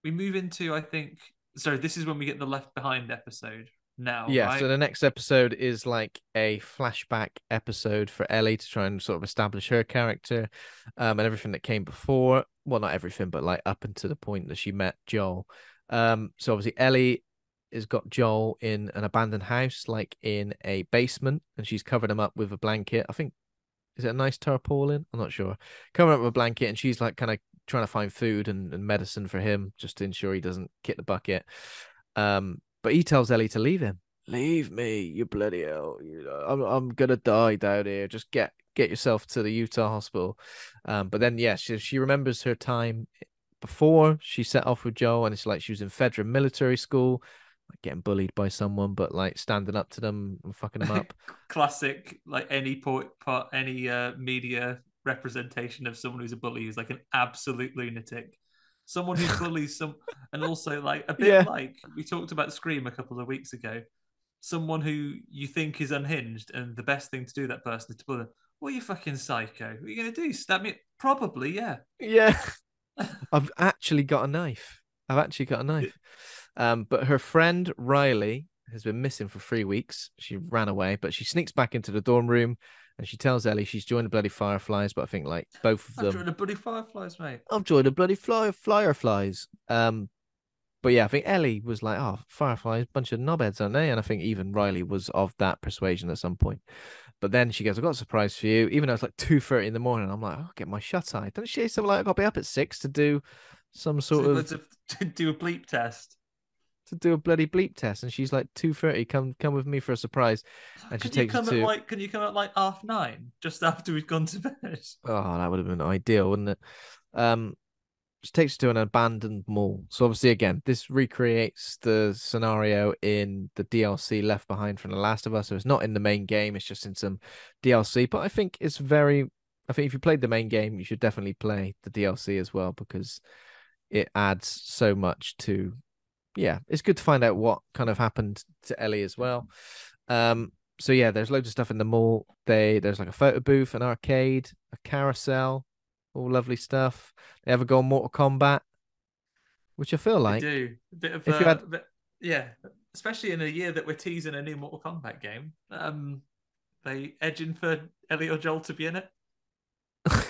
we move into I think. Sorry, this is when we get the Left Behind episode now, yeah, so right? the next episode is like a flashback episode for Ellie to try and sort of establish her character, and everything that came before. Well, not everything, but like up until the point that she met Joel. So obviously Ellie has got Joel in an abandoned house, like in a basement, and she's covered him up with a blanket. I think is it a nice tarpaulin? I'm not sure. Covered up with a blanket, and she's like kind of trying to find food and medicine for him just to ensure he doesn't kick the bucket. But he tells Ellie to leave him. Leave me, you bloody hell! I'm gonna die down here. Just get yourself to the Utah hospital. But then yeah, she remembers her time before she set off with Joe, and it's like she was in Fedra military school, like getting bullied by someone, but like standing up to them and fucking them up. Classic, like any media representation of someone who's a bully who's like an absolute lunatic. Someone who bullies some, and also like a bit Yeah, like we talked about Scream a couple of weeks ago. someone who you think is unhinged, and the best thing to do to that person is to pull them. Well, you fucking psycho. What are you gonna do? Stab me? Probably, yeah. Yeah. I've actually got a knife. I've actually got a knife. But her friend Riley has been missing for 3 weeks. She ran away, but she sneaks back into the dorm room and she tells Ellie she's joined the bloody Fireflies. But I think like both of I've them, joined the bloody fireflies, mate. I've joined the bloody Fireflies. But yeah, I think Ellie was like, "Oh, Fireflies, bunch of knobheads, aren't they?" And I think even Riley was of that persuasion at some point. But then she goes, "I've got a surprise for you." Even though it's like 2:30 in the morning, I'm like, "Oh, get my shut eye." Don't she say something like, "I got to be up at 6 to do some sort So, of to do a bleep test. to do a bloody bleep test?" And she's like, "2:30, come with me for a surprise." And she takes her to, Can you come at like 9:30, just after we've gone to bed? oh, that would have been ideal, wouldn't it? Um, she takes her to an abandoned mall. So obviously, again, this recreates the scenario in the DLC left behind from The Last of Us. So it's not in the main game; it's just in some DLC. But I think it's very. I think if you played the main game, you should definitely play the DLC as well because it adds so much to. Yeah, it's good to find out what kind of happened to Ellie as well. So yeah, there's loads of stuff in the mall. There's like a photo booth, an arcade, a carousel, all lovely stuff. They ever go on Mortal Kombat, which I feel They like do a bit of if you had, yeah, especially in a year that we're teasing a new Mortal Kombat game. They edging for Ellie or Joel to be in it.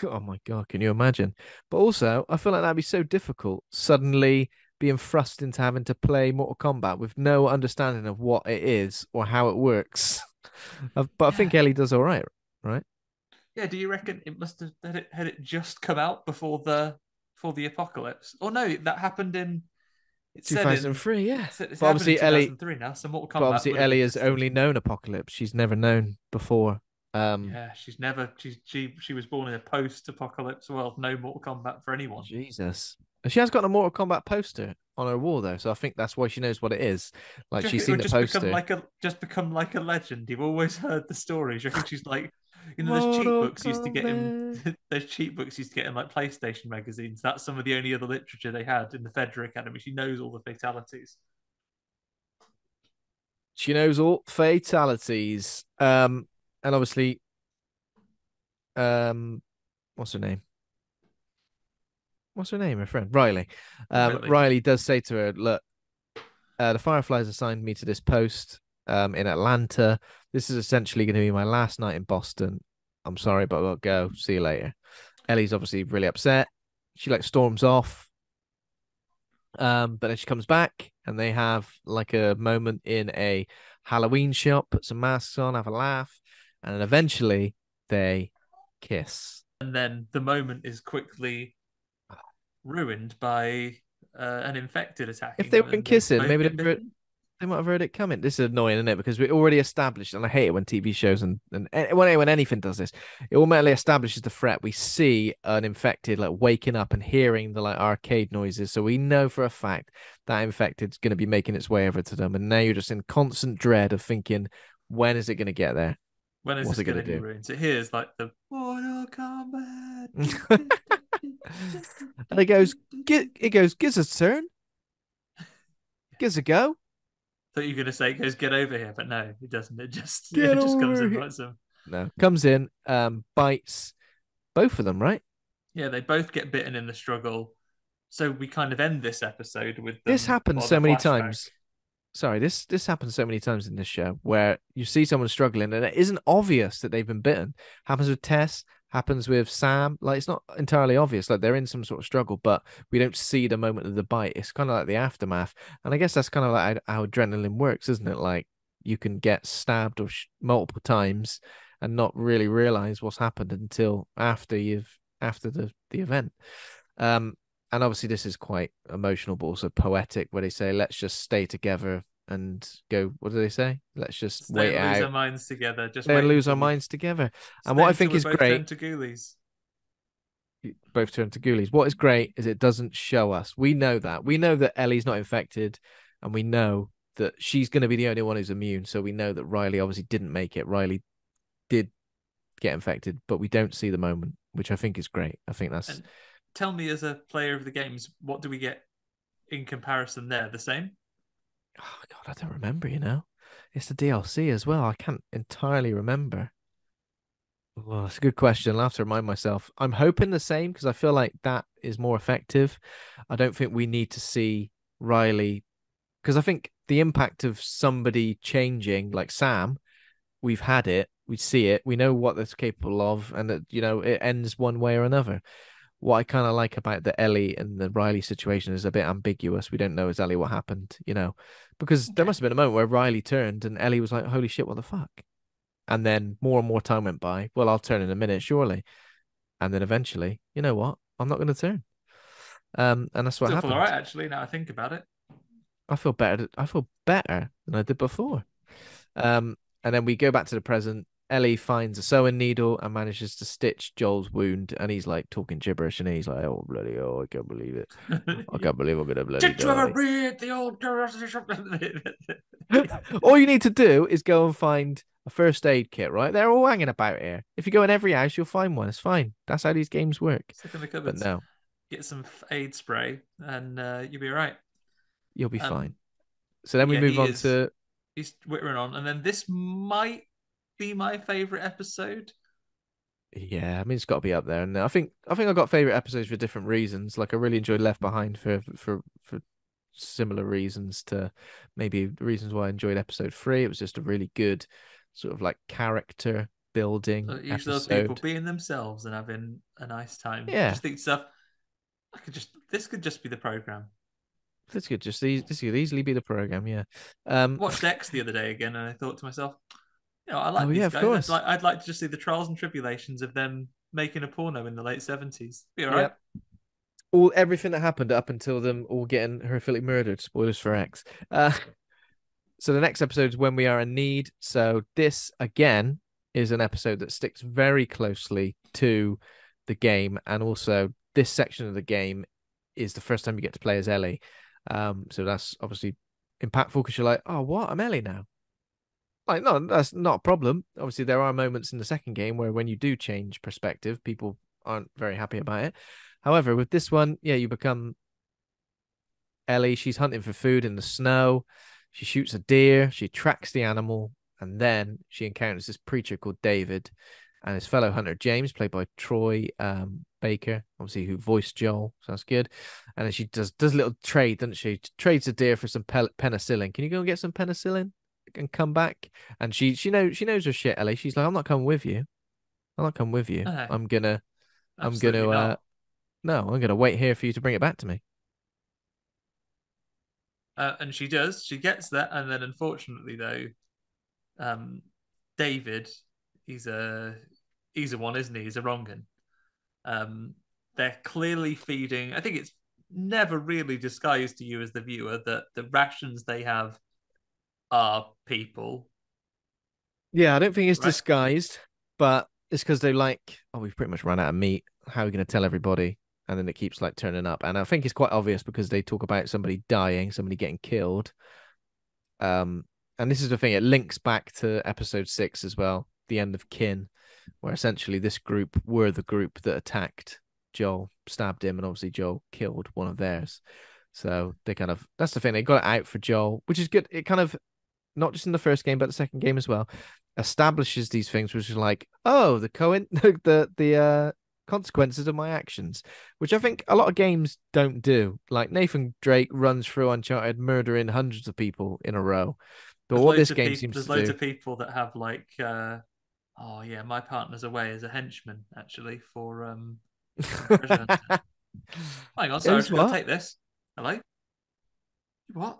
oh my god, can you imagine? But also, I feel like that'd be so difficult suddenly being thrust into having to play Mortal Kombat with no understanding of what it is or how it works. But I Yeah, think Ellie does all right, right? yeah. Do you reckon it must have had it just come out before the apocalypse? Or no, that happened in it said in 2003, yeah. it's But happened in obviously Ellie 2003 now. So Mortal But Kombat obviously, would have Ellie has existed. only known Apocalypse. She's never known before. Yeah, she's never she was born in a post-apocalypse world. No Mortal Kombat for anyone. Jesus. And she has got a Mortal Kombat poster on her wall though, so I think that's why she knows what it is. Like Do you she's reckon it seen would the poster. just become like a legend? You've always heard the stories. Do you reckon she's like, those cheat Mortal books used to get him. Kombat. Those cheat books used to get in like PlayStation magazines. That's some of the only other literature they had in the Fedra Academy. She knows all the fatalities. She knows all fatalities. And obviously, um, what's her name? What's her name? Her friend Riley. Riley. Riley does say to her, "Look, the Fireflies assigned me to this post in Atlanta. This is essentially going to be my last night in Boston. I'm sorry, but I'll go. See you later." Ellie's obviously really upset. She like storms off. But then she comes back and they have like a moment in a Halloween shop, put some masks on, have a laugh, and then eventually they kiss. And then the moment is quickly ruined by an infected If attacking they them, weren't and they kissing, both maybe get bitten. they might have heard it coming. This is annoying, isn't it? Because we already established, and I hate it when TV shows and when anything does this, it automatically establishes the threat. We see an infected like waking up and hearing the like arcade noises, so we know for a fact that infected's going to be making its way over to them. And now you're just in constant dread of thinking, when is it going to get there? When is What's this it going going to to be do? ruined? So here's like the Mortal Kombat. And it goes, gives a turn, gives a go, Thought you were going to say it goes get over here, but no, it doesn't. get It just comes over in here. bites them. No, comes in, bites both of them, right? Yeah, they both get bitten in the struggle. So we kind of end this episode with This them happens or the so many flashback. times. Sorry, this happens so many times in this show where you see someone struggling and it isn't obvious that they've been bitten. Happens with Tess, happens with Sam. Like it's not entirely obvious. Like they're in some sort of struggle, but we don't see the moment of the bite. It's kind of like the aftermath. And I guess that's kind of like how adrenaline works, isn't it? Like you can get stabbed or multiple times and not really realize what's happened until after the event. Um, and obviously this is quite emotional, but also poetic, where they say, "Let's just stay together and go." What do they say? Let's just Stay wait and it lose out, our minds together. Just stay and wait lose our until minds together. And what stay I until think we is both great, turn to ghoulies. both turn to ghoulies. What is great is it doesn't show us. We know that. We know that Ellie's not infected, and we know that she's going to be the only one who's immune. So we know that Riley obviously didn't make it. Riley did get infected, but we don't see the moment, which I think is great. I think that's, And tell me, as a player of the games, what do we get in comparison there? The same? oh God, I don't remember, you know. It's the DLC as well. I can't entirely remember. Well, it's a good question. I'll have to remind myself. I'm hoping the same because I feel like that is more effective. I don't think we need to see Riley because I think the impact of somebody changing, like Sam, we've had it, we see it, we know what it's capable of, and that it ends one way or another. What I kind of like about the Ellie and the Riley situation is a bit ambiguous. We don't know exactly what happened, because there Okay. must have been a moment where Riley turned and Ellie was like, "Holy shit, what the fuck?" And then more and more time went by. Well, I'll turn in a minute, surely. And then eventually, you know what? I'm not going to turn. And that's what Still feel all right happened. actually. Now I think about it. I feel better. I feel better than I did before. Um, and then we go back to the present. Ellie finds a sewing needle and manages to stitch Joel's wound, and he's like talking gibberish, and he's like, "Oh bloody hell, I can't believe it! I can't believe I'm gonna bloody Did you ever die." read the old girls? All you need to do is go and find a first aid kit, right? They're all hanging about here. If you go in every house, you'll find one. It's fine. That's how these games work. Stick in the But cupboards. no, Get some aid spray, and you'll be all right. you'll be Um, fine. So then but we yeah, move on to he's whittering on, and then this might be my favorite episode. yeah, I mean it's got to be up there. And I think I got favorite episodes for different reasons. Like I really enjoyed Left Behind for similar reasons to maybe the reasons why I enjoyed episode 3. It was just a really good sort of like character building Usually those people episode. being themselves and having a nice time. Yeah, Just think stuff. This could just be the program. this could easily be the program. Yeah. Um. I watched X the other day again, and I thought to myself, I Oh like yeah, these of guys. course. I'd like to just see the trials and tribulations of them making a porno in the late 70s. Be all right. Yep. All everything that happened up until them all getting horrifically murdered. Spoilers for X. So the next episode is When We Are in Need. So this again is an episode that sticks very closely to the game, and also this section of the game is the first time you get to play as Ellie. So that's obviously impactful because you're like, oh, what? I'm Ellie now. Like, no, that's not a problem. Obviously, there are moments in the second game where when you do change perspective, people aren't very happy about it. However, with this one, yeah, you become Ellie. She's hunting for food in the snow. She shoots a deer. She tracks the animal, and then she encounters this preacher called David and his fellow hunter James, played by Troy Baker, obviously who voiced Joel. So that's good. And then she does a little trade, doesn't she? Trades a deer for some penicillin. Can you go and get some penicillin and come back? And she knows her shit, Ellie. She's like, I'm not coming with you. I'm not coming with you. No, I'm gonna absolutely not. no, I'm gonna wait here for you to bring it back to me. And she does. She gets that, and then unfortunately, though, um, David, he's a he's a one, isn't he? He's a wrong'un. Um, they're clearly feeding. I think it's never really disguised to you as the viewer that the rations they have are people, Yeah, I don't think it's right? disguised, but it's because they like, oh, we've pretty much run out of meat. How are we going to tell everybody? And then it keeps like turning up. And I think it's quite obvious because they talk about somebody dying, somebody getting killed. Um, and this is the thing, it links back to episode 6 as well, the end of Kin, where essentially this group were the group that attacked Joel, stabbed him, and obviously Joel killed one of theirs. So they kind of, that's the thing, they got it out for Joel, which is good. It kind of, not just in the first game, but the second game as well, establishes these things, which is like, oh, the consequences of my actions, which I think a lot of games don't do. Like Nathan Drake runs through Uncharted, murdering hundreds of people in a row. But There's what loads this of game people. seems There's to loads do, of people that have like, oh yeah, my partner's away as a henchman actually for some treasure hunting. Hang on, sorry, I've is just got to what take this. Hello, what?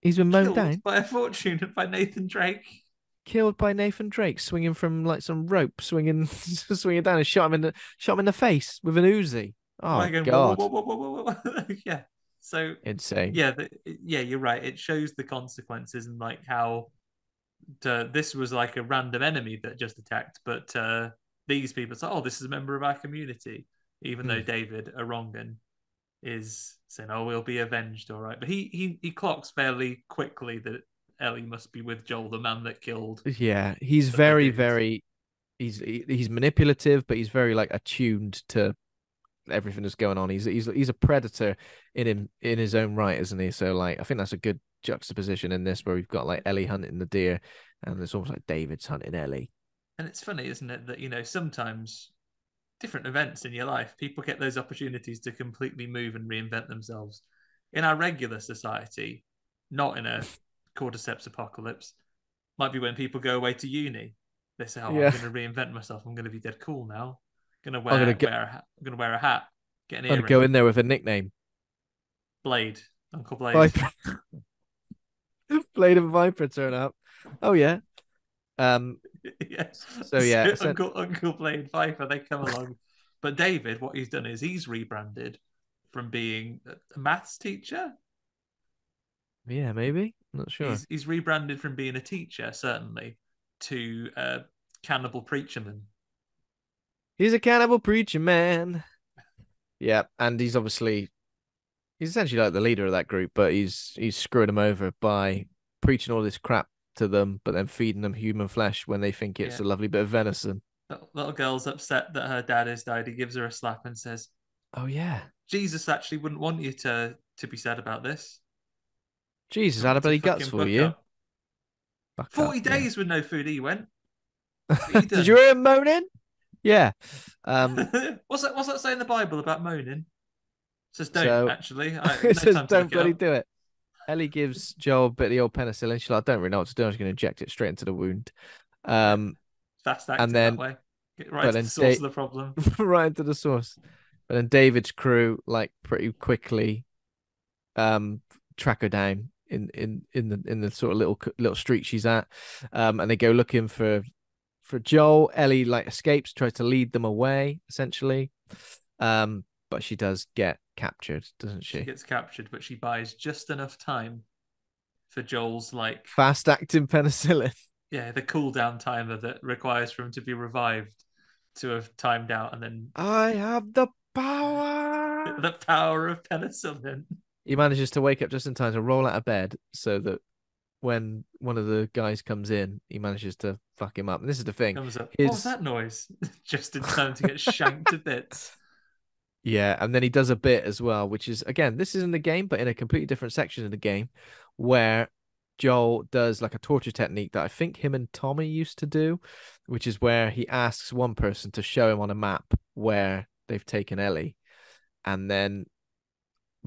he's been mown Killed down, by a fortune by Nathan Drake. killed by Nathan Drake, swinging from like some rope, swinging, swinging down, and shot him in the face with an Uzi. Oh Like going whoa whoa God, whoa whoa whoa whoa whoa. Yeah. So insane. yeah, yeah, you're right. It shows the consequences and like how this was like a random enemy that just attacked, but these people say, "Oh, this is a member of our community," even though Mm. David Arongan is saying, "Oh, we'll be avenged, all right." But he clocks fairly quickly that Ellie must be with Joel, the man that killed Yeah, he's other very, dudes. very he's manipulative, but he's very like attuned to everything that's going on. He's a predator in his own right, isn't he? So like I think that's a good juxtaposition in this where we've got like Ellie hunting the deer, and it's almost like David's hunting Ellie. And it's funny, isn't it, that sometimes different events in your life, people get those opportunities to completely move and reinvent themselves. In our regular society, not in a cordyceps apocalypse, might be when people go away to uni. They say, "Oh, I'm Yeah, going to reinvent myself. I'm going to be dead cool now. I'm going to I'm gonna wear get. wear a hat. I'm going to wear a hat, get an I'm gonna go earring, in there with a nickname. Blade, Uncle Blade." Viper, Blade and Viper turn up. Oh yeah. Um. Yeah, So yeah. so Uncle Blade Viper, they come along. But David, what he's done is he's rebranded from being a maths teacher. Yeah, maybe. I'm not sure. He's rebranded from being a teacher, certainly, to a cannibal preacherman. He's a cannibal preacher man. Yeah, and he's essentially like the leader of that group, but he's screwing them over by preaching all this crap to them, but then feeding them human flesh when they think it's Yeah, a lovely bit of venison. little girl's upset that her dad has died. He gives her a slap and says, Oh yeah, "Jesus actually wouldn't want you to be sad about this. Jesus, I want had a you to bloody guts fucking for buck you. up." Fuck up, 40 yeah. days with no food. He went. What you Did you done? hear him moaning? Yeah. Um. What's that say in the Bible about moaning? It says don't So actually. it No says, time to "Don't look it bloody up. do it." Ellie gives Joel a bit of the old penicillin. She's like, "I don't really know what to do. I'm just going to inject it straight into the wound." Yeah, Um. fast And acting that then, way. Get right but to the then source of the problem. right into the source. But then David's crew like pretty quickly um track her down in the sort of little street she's at, and they go looking for Joel. Ellie like escapes, tries to lead them away essentially, but she does get captured, doesn't She she? gets captured, but she buys just enough time for Joel's Fast acting penicillin. the cooldown timer that requires for him to be revived to have timed out, and then I have the power. the power of penicillin He manages to wake up just in time to roll out of bed so that when one of the guys comes in, he manages to fuck him up. And this is the thing. comes up. What was His that noise? Just in time to get shanked to bits. Yeah, and then he does a bit as well, which is again, this is in the game, but in a completely different section of the game, where Joel does like a torture technique that I think him and Tommy used to do, which is where he asks one person to show him on a map where they've taken Ellie, and then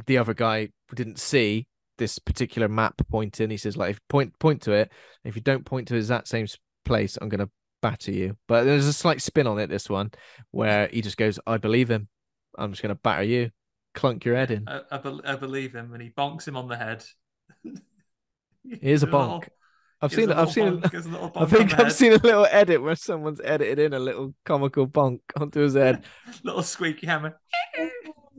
the other guy didn't see this particular map pointing. He says, like, if point to it, if you don't point to exact same place, I'm gonna batter you. But there's a slight spin on it, this one, where he just goes, I believe him. I'm just gonna batter you, clunk your head Yeah, in. I believe him, and he bonks him on the head. Here's gives a him a bonk. little, I've gives seen a it. I've little seen. bonk, gives a little I bonk on the think I've head. seen a little edit where someone's edited in a little comical bonk onto his head. Little squeaky hammer.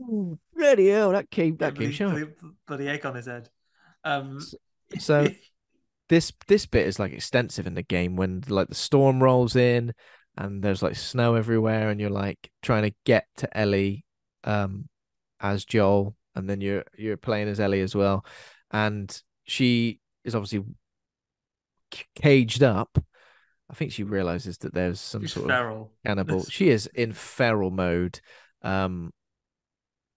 Ooh, bloody hell! Yeah, That came sharp. bloody egg on his head. Um, So this bit is like extensive in the game when like the storm rolls in and there's like snow everywhere and you're like trying to get to Ellie as Joel, and then you're playing as Ellie as well, and she is obviously caged up. I think she realizes that there's some he's sort of feral. cannibal. She is in feral mode. Um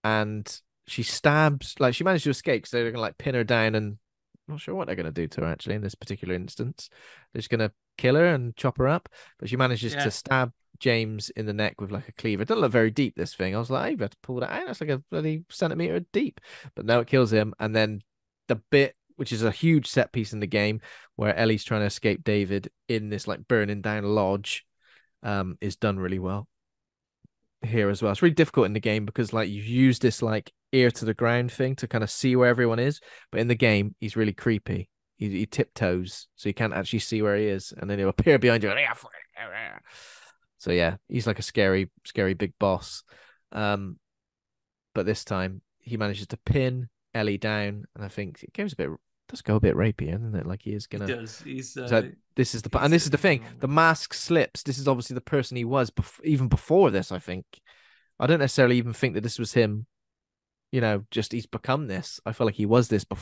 and she stabs, like she managed to escape because they're gonna like pin her down, and I'm not sure what they're gonna do to her actually in this particular instance. They're just gonna kill her and chop her up, but she manages to Yeah, stab James in the neck with like a cleaver. It doesn't look very deep, this thing. I was like, I've had to pull that out. That's like a bloody centimeter deep. But no, it kills him. And then the bit, which is a huge set piece in the game, where Ellie's trying to escape David in this like burning down lodge, is done really well here as well. It's really difficult in the game because like you use this like ear to the ground thing to kind of see where everyone is, but in the game he's really creepy. He tiptoes, so you can't actually see where he is, and then he'll appear behind you. So yeah, he's like a scary big boss. Um, but this time he manages to pin Ellie down, and I think it goes a bit does go a bit rapey, isn't it? Like he is he gonna. does. So this is He and this is the eats it thing. wrong The way. mask slips. This is obviously the person he was even before this. I think. I don't necessarily even think that this was him. Just he's become this. I feel like he was this Yeah,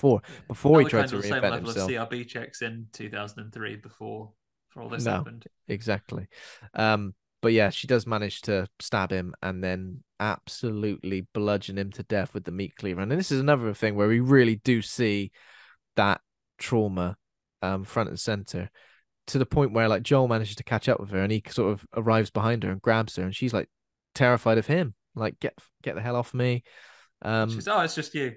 before he not the tried kind to of the same reinvent level of himself. CRB checks in 2003 before all this No, happened. exactly. But yeah, she does manage to stab him and then absolutely bludgeon him to death with the meat cleaver. And this is another thing where we really do see that trauma front and center, to the point where like Joel manages to catch up with her, and he sort of arrives behind her and grabs her, and she's like terrified of him, like get the hell off me. She's, Um, oh, it's just you.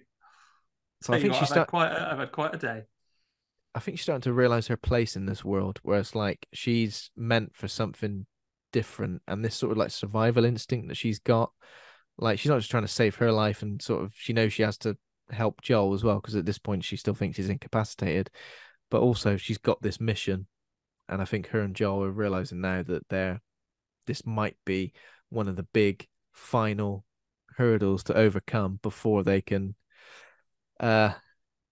so I Tell you think what, I've had quite a day. I think she's starting to realize her place in this world, where it's like she's meant for something different, and this sort of like survival instinct that she's got. Like she's not just trying to save her life, and sort of she knows she has to help Joel as well, because at this point she still thinks he's incapacitated, but also she's got this mission, and I think her and Joel are realizing now that this might be one of the big final hurdles to overcome before they can uh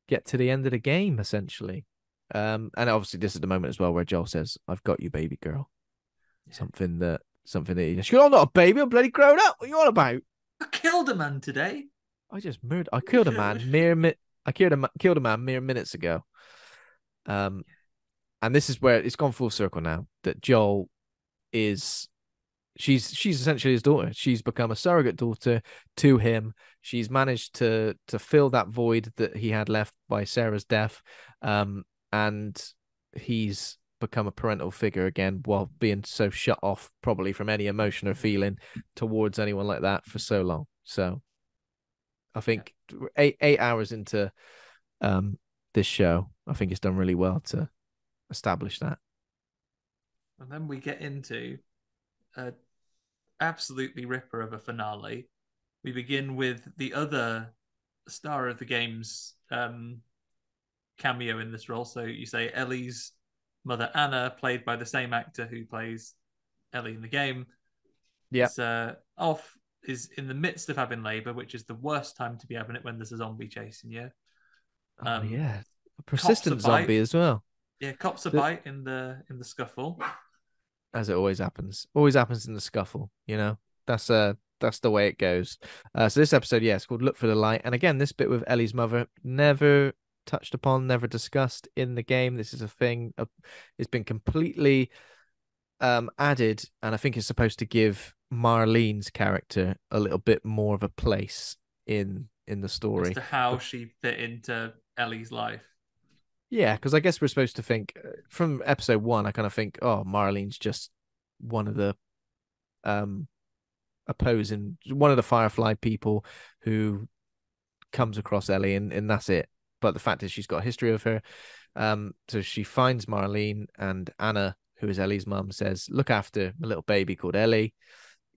get to the end of the game, essentially. And obviously this is the moment as well where Joel says, "I've got you, baby girl." Yeah. Something that he she goes, "I'm not a baby, I'm bloody grown up. What are you on about?" I killed a man today. I killed a man mere killed a man mere minutes ago. Um, and this is where it's gone full circle now that Joel is she's essentially his daughter. She's become a surrogate daughter to him. She's managed to fill that void that he had left by Sarah's death, and he's become a parental figure again while being so shut off probably from any emotion or feeling towards anyone like that for so long. So I Yeah. think 8 hours into this show, I think it's done really well to establish that. And then we get into a absolutely ripper of a finale. We begin with the other star of the game's cameo in this role. So you say Ellie's mother Anna, played by the same actor who plays Ellie in the game, Yeah. is off is in the midst of having labour, which is the worst time to be having it when there's a zombie chasing you. Oh Um, yeah. A cops a persistent bite. zombie as well. Yeah, cops a The, bite in the scuffle. as it always happens in the scuffle. That's the way it goes. So this episode, yeah, it's called "Look for the Light," and again, this bit with Ellie's mother never touched upon, never discussed in the game. This is a thing. It's been completely added, and I think it's supposed to give Marlene's character a little bit more of a place in the As story. to how she fit into Ellie's life. Yeah, because I guess we're supposed to think from episode one. I kind of think, oh, Marlene's just one of the um opposing, one of the Firefly people who comes across Ellie, and that's it. But the fact is, she's got a history of her. So she finds Marlene, and Anna, who is Ellie's mum, says, "Look after a little baby called Ellie.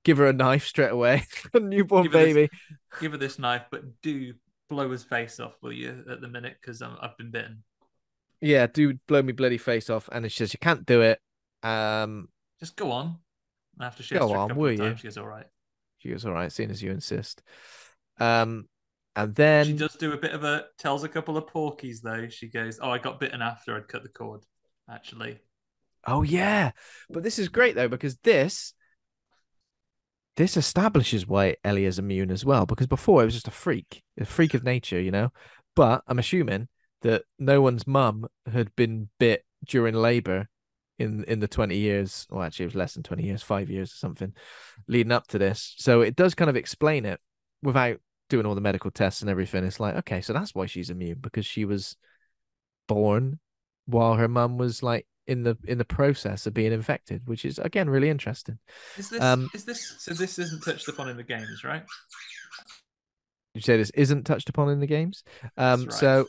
Give her a knife straight away, a newborn Give her this, baby." give her this knife, but do blow his face off, will you, at the minute? Because I've been bitten. Yeah, do blow me bloody face off. And she says, "You can't do it." Um, Just go on. After she Go asks her a on, couple will of you? times, she goes, "All right." She goes, "All right, seeing as you insist." Um, and She then does do a bit of a tells a couple of porkies though. She goes, "Oh, I got bitten after I'd cut the cord." Actually, oh yeah, but this is great though, because this establishes why Ellie is immune as well. Because before it was just a freak of nature. But I'm assuming that no one's mum had been bit during labor in the 20 years, or actually it was less than 20 years, 5 years or something, leading up to this. So it does kind of explain it without doing all the medical tests and everything. It's like, okay, so that's why she's immune, because she was born while her mum was like in the process of being infected, which is again really interesting. Um, is this so? This isn't touched upon in the games, right? you say this isn't touched upon in the games. That's right.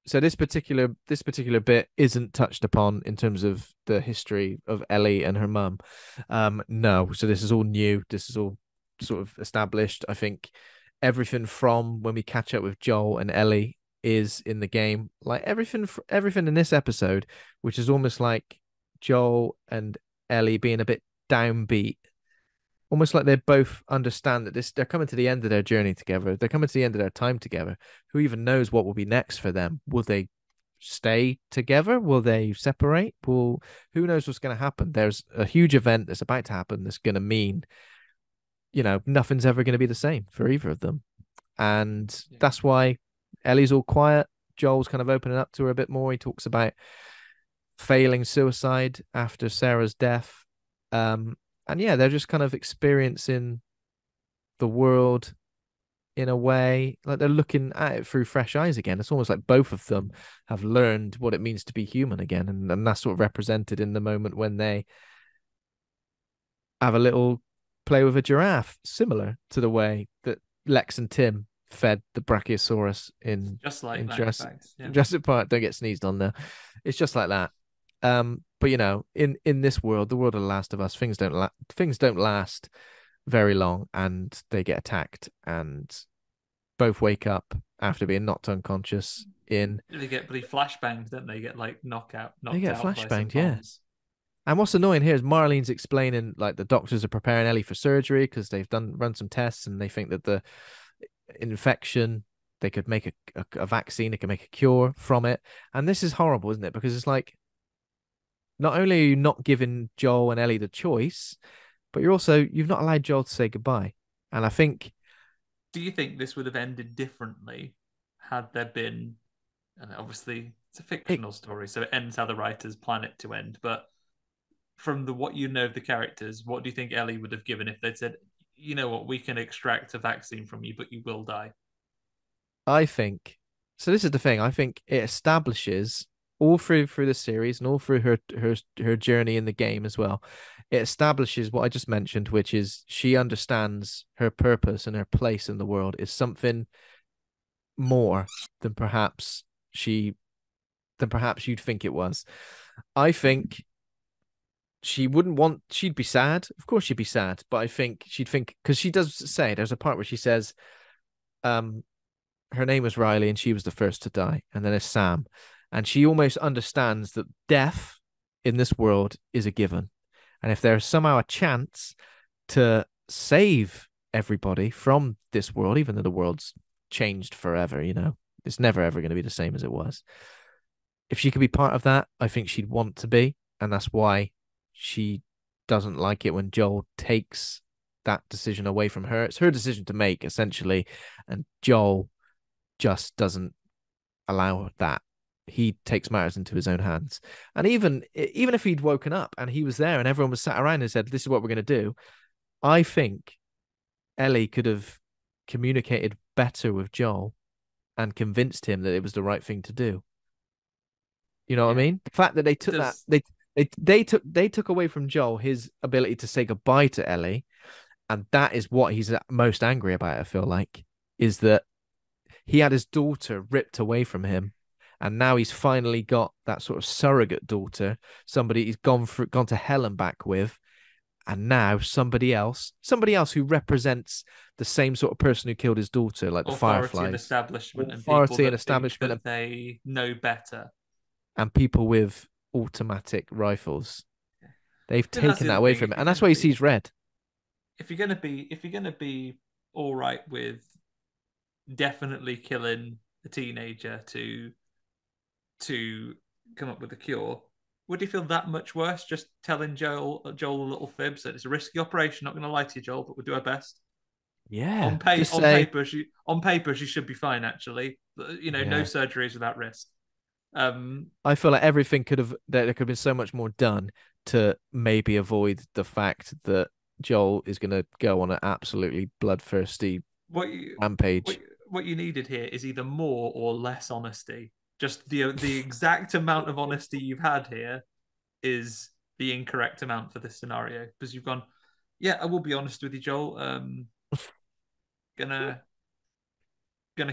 So this particular bit isn't touched upon in terms of the history of Ellie and her mum. No, so this is all new. This is all sort of established. I think everything from when we catch up with Joel and Ellie is in the game. Like everything in this episode, which is almost like Joel and Ellie being a bit downbeat, almost like they both understand that they're coming to the end of their journey together. They're coming to the end of their time together. Who even knows what will be next for them? Will they stay together? Will they separate? Who knows what's going to happen? There's a huge event that's about to happen that's going to mean, nothing's ever going to be the same for either of them. And Yeah. that's why Ellie's all quiet. Joel's kind of opening up to her a bit more. He talks about failing suicide after Sarah's death. And yeah, they're just kind of experiencing the world in a way, like they're looking at it through fresh eyes again. It's almost like both of them have learned what it means to be human again, and that's sort of represented in the moment when they have a little play with a giraffe, similar to the way that Lex and Tim fed the Brachiosaurus Just like in that, in fact. Yeah. Jurassic Park. Don't get sneezed on there. It's just like that. But you know, in this world, the world of The Last of Us, things don't last very long, and they get attacked, and both wake up after being knocked unconscious. They get bloody flashbanged, don't they? Get like They knocked get out by some flashbanged, yeah. bombs. And what's annoying here is Marlene's explaining like the doctors are preparing Ellie for surgery because they've run some tests and they think that the infection they could make a vaccine, they could make a cure from it. And this is horrible, isn't it? Because it's like not only are you not giving Joel and Ellie the choice, but you've not allowed Joel to say goodbye. And I think Do you think this would have ended differently had there been, and obviously it's a it fictional story, so it ends how the writers plan it to end, but from the what you know of the characters, what do you think Ellie would have given if they'd said, you know what, we can extract a vaccine from you, but you will die? I think so. This is the thing. I think it establishes all through the series and all through her journey in the game as well. It establishes what I just mentioned, which is she understands her purpose and her place in the world is something more than she perhaps you'd think it was. I think she'd be sad. Of course she'd be sad, but I think she'd think because she does say there's a part where she says, um, her name was Riley and she was the first to die, and then there's Sam, and she almost understands that death in this world is a given, and if there's somehow a chance to save everybody from this world, even though the world's changed forever, it's never ever going to be the same as it was. If she could be part of that, I think she'd want to be, and that's why she doesn't like it when Joel takes that decision away from her. It's her decision to make, essentially, and Joel just doesn't allow that. He takes matters into his own hands. And even if he'd woken up and he was there and everyone was sat around and said, "This is what we're going to do," I think Ellie could have communicated better with Joel and convinced him that it was the right thing to do. You know what I Yeah, mean? The fact that they it took that does. they took away from Joel his ability to say goodbye to Ellie, and that is what he's most angry about. I feel like is that he had his daughter ripped away from him, and now he's finally got that sort of surrogate daughter, somebody he's gone to hell and back with, and now somebody else who represents the same sort of person who killed his daughter, like the Authority and Fireflies, establishment, and people authority and that think establishment, that they know better. and people with automatic rifles. They've Then that's taken the that other away thing. from him, and that's why he sees red. If you're gonna be all right with definitely killing a teenager to come up with a cure, would you feel that much worse just telling Joel a little fib? So it's a risky operation. Not going to lie to you, Joel, but we'll do our best. Yeah, just On say, paper, she should be fine. Actually, no yeah. surgeries without risk. Um, I feel like there could have been so much more done to maybe avoid the fact that Joel is going to go on an absolutely bloodthirsty what you rampage. what you needed here is either more or less honesty. Just the exact amount of honesty you've had here is the incorrect amount for this scenario because you've gone. Yeah, I will be honest with you, Joel. Gonna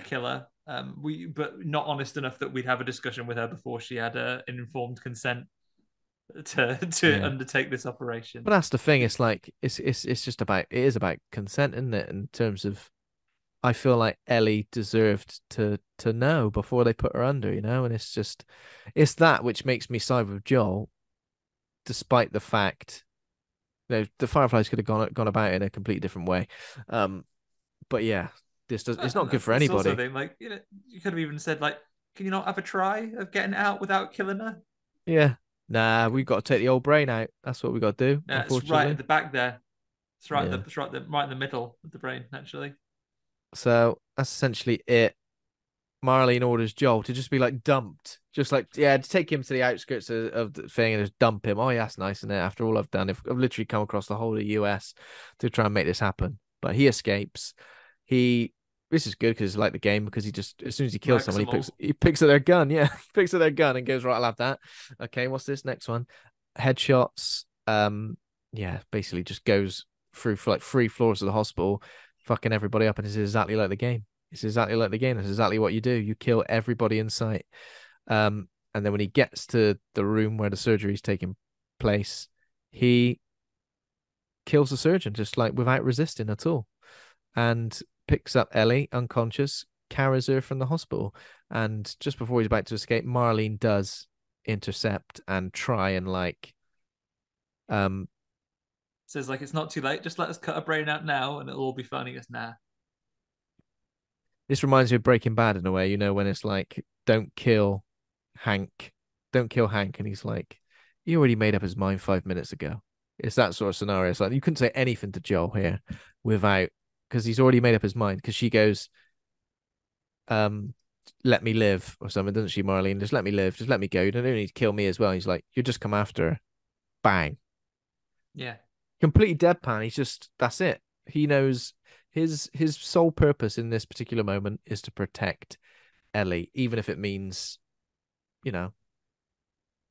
kill her. But not honest enough that we'd have a discussion with her before she had an informed consent to Yeah. undertake this operation. But that's the thing. It's like it's just about it is about consent, isn't it? In terms of, I feel like Ellie deserved to know before they put her under, and it's that which makes me side with Joel, despite the fact the Fireflies could have gone about it in a completely different way. But yeah, it's And not good for that's also a anybody. thing. Like, you could have even said, like, can you not have a try of getting out without killing her? Yeah. Nah, we've got to take the old brain out. That's what we got to do, It's right at unfortunately. the back there. Yeah. Right in the middle of the brain, actually. So that's essentially it. Marlene orders Joel to just be like dumped, just like, yeah, to take him to the outskirts of the thing and just dump him. Oh, yeah, that's nice, isn't it? After all I've done, I've literally come across the whole of the US to try and make this happen, but he escapes. He this is good because it's like the game because he just as soon as he kills Works someone them all. he picks up their gun. Yeah, he picks up their gun and goes right. I'll have that. Okay, what's this next one? Headshots. Yeah, basically just goes through for like 3 floors of the hospital, fucking everybody up, and it's exactly like the game. It's exactly like the game. It's exactly what you do. You kill everybody in sight. And then when he gets to the room where the surgery is taking place, he kills the surgeon just like without resisting at all, and picks up Ellie unconscious, carries her from the hospital, and just before he's about to escape, Marlene does intercept and try and like um Says like it's not too late. Just let us cut a brain out now, and it'll all be fine. He goes, nah. this reminds me of Breaking Bad in a way, when it's like Hank, don't kill Hank, and he's like, he already made up his mind 5 minutes ago. It's that sort of scenario. It's like you couldn't say anything to Joel here without because he's already made up his mind. Because she goes, um, let me live or something, doesn't she, Marlene? Just let me live, just let me go. You don't need to kill me as well. He's like, you just come after her. Bang. Yeah, Completely deadpan. He's just that's it. He knows his sole purpose in this particular moment is to protect Ellie, even if it means, you know,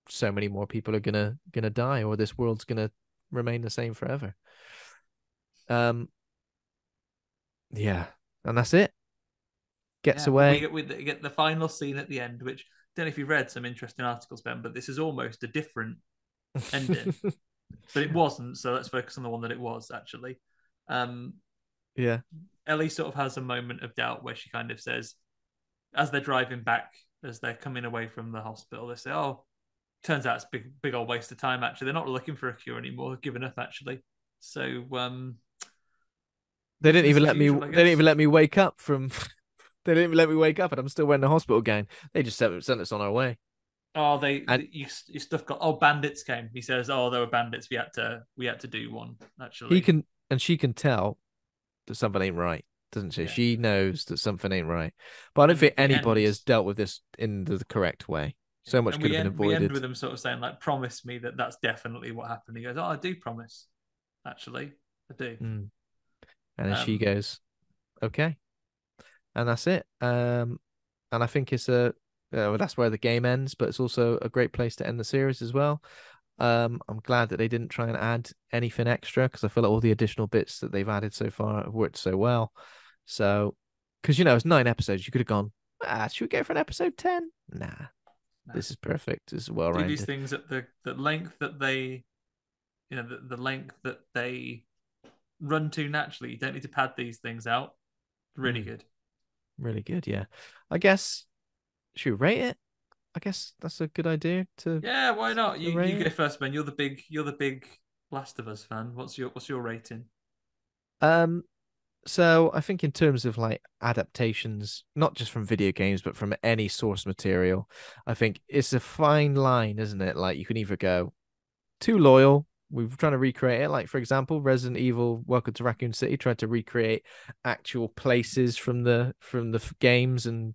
so many more people are gonna die, or this world's gonna remain the same forever. Um, yeah, and that's it. Gets yeah. But away. we get the final scene at the end, which I don't know if you've read some interesting articles, Ben, but this is almost a different ending. But it wasn't. So let's focus on the one that it was actually. Um, Yeah. Ellie sort of has a moment of doubt where she kind of says, as they're driving back, as they're coming away from the hospital, they say, "Oh, turns out it's a big old waste of time. Actually, they're not looking for a cure anymore. They've given up actually." So They didn't business even as let me. usual, I They didn't guess. even let me wake up from. They didn't even let me wake up, and I'm still wearing the hospital gown. They just sent us on our way. Oh, And your stuff got. Oh, bandits came. He says, "Oh, there were bandits. We had to do one he actually." can, and she can tell that something ain't right, doesn't she? Yeah, She knows that something ain't right. But I don't and think we anybody end. has dealt with this in the correct way. So much And could have been we end avoided. with him sort of saying like, "Promise me that that's definitely what happened." He goes, "Oh, I do promise. Actually, I do." Mm. And then she Um, goes, "Okay," and that's it. And I think it's a well, that's where the game ends, but it's also a great place to end the series as well. I'm glad that they didn't try and add anything extra because I feel like all the additional bits that they've added so far have worked so well. So, because it's 9 episodes, you could have gone, should we go for an episode 10? Nah, nah. this is perfect. This is well Do these rounded. things at the length that they, the length that they run to naturally. You don't need to pad these things out. Really Mm, good. really good. Yeah. I guess, should we rate it? I guess that's a good idea Yeah, why not? to You rate go it. first, Ben. You're the big Last of Us fan. What's your rating? Um, So I think in terms of like adaptations, not just from video games, but from any source material, I think it's a fine line, isn't it? Like you can either go too loyal, we're trying to recreate it. Like for example, Resident Evil Welcome to Raccoon City tried to recreate actual places from the games, and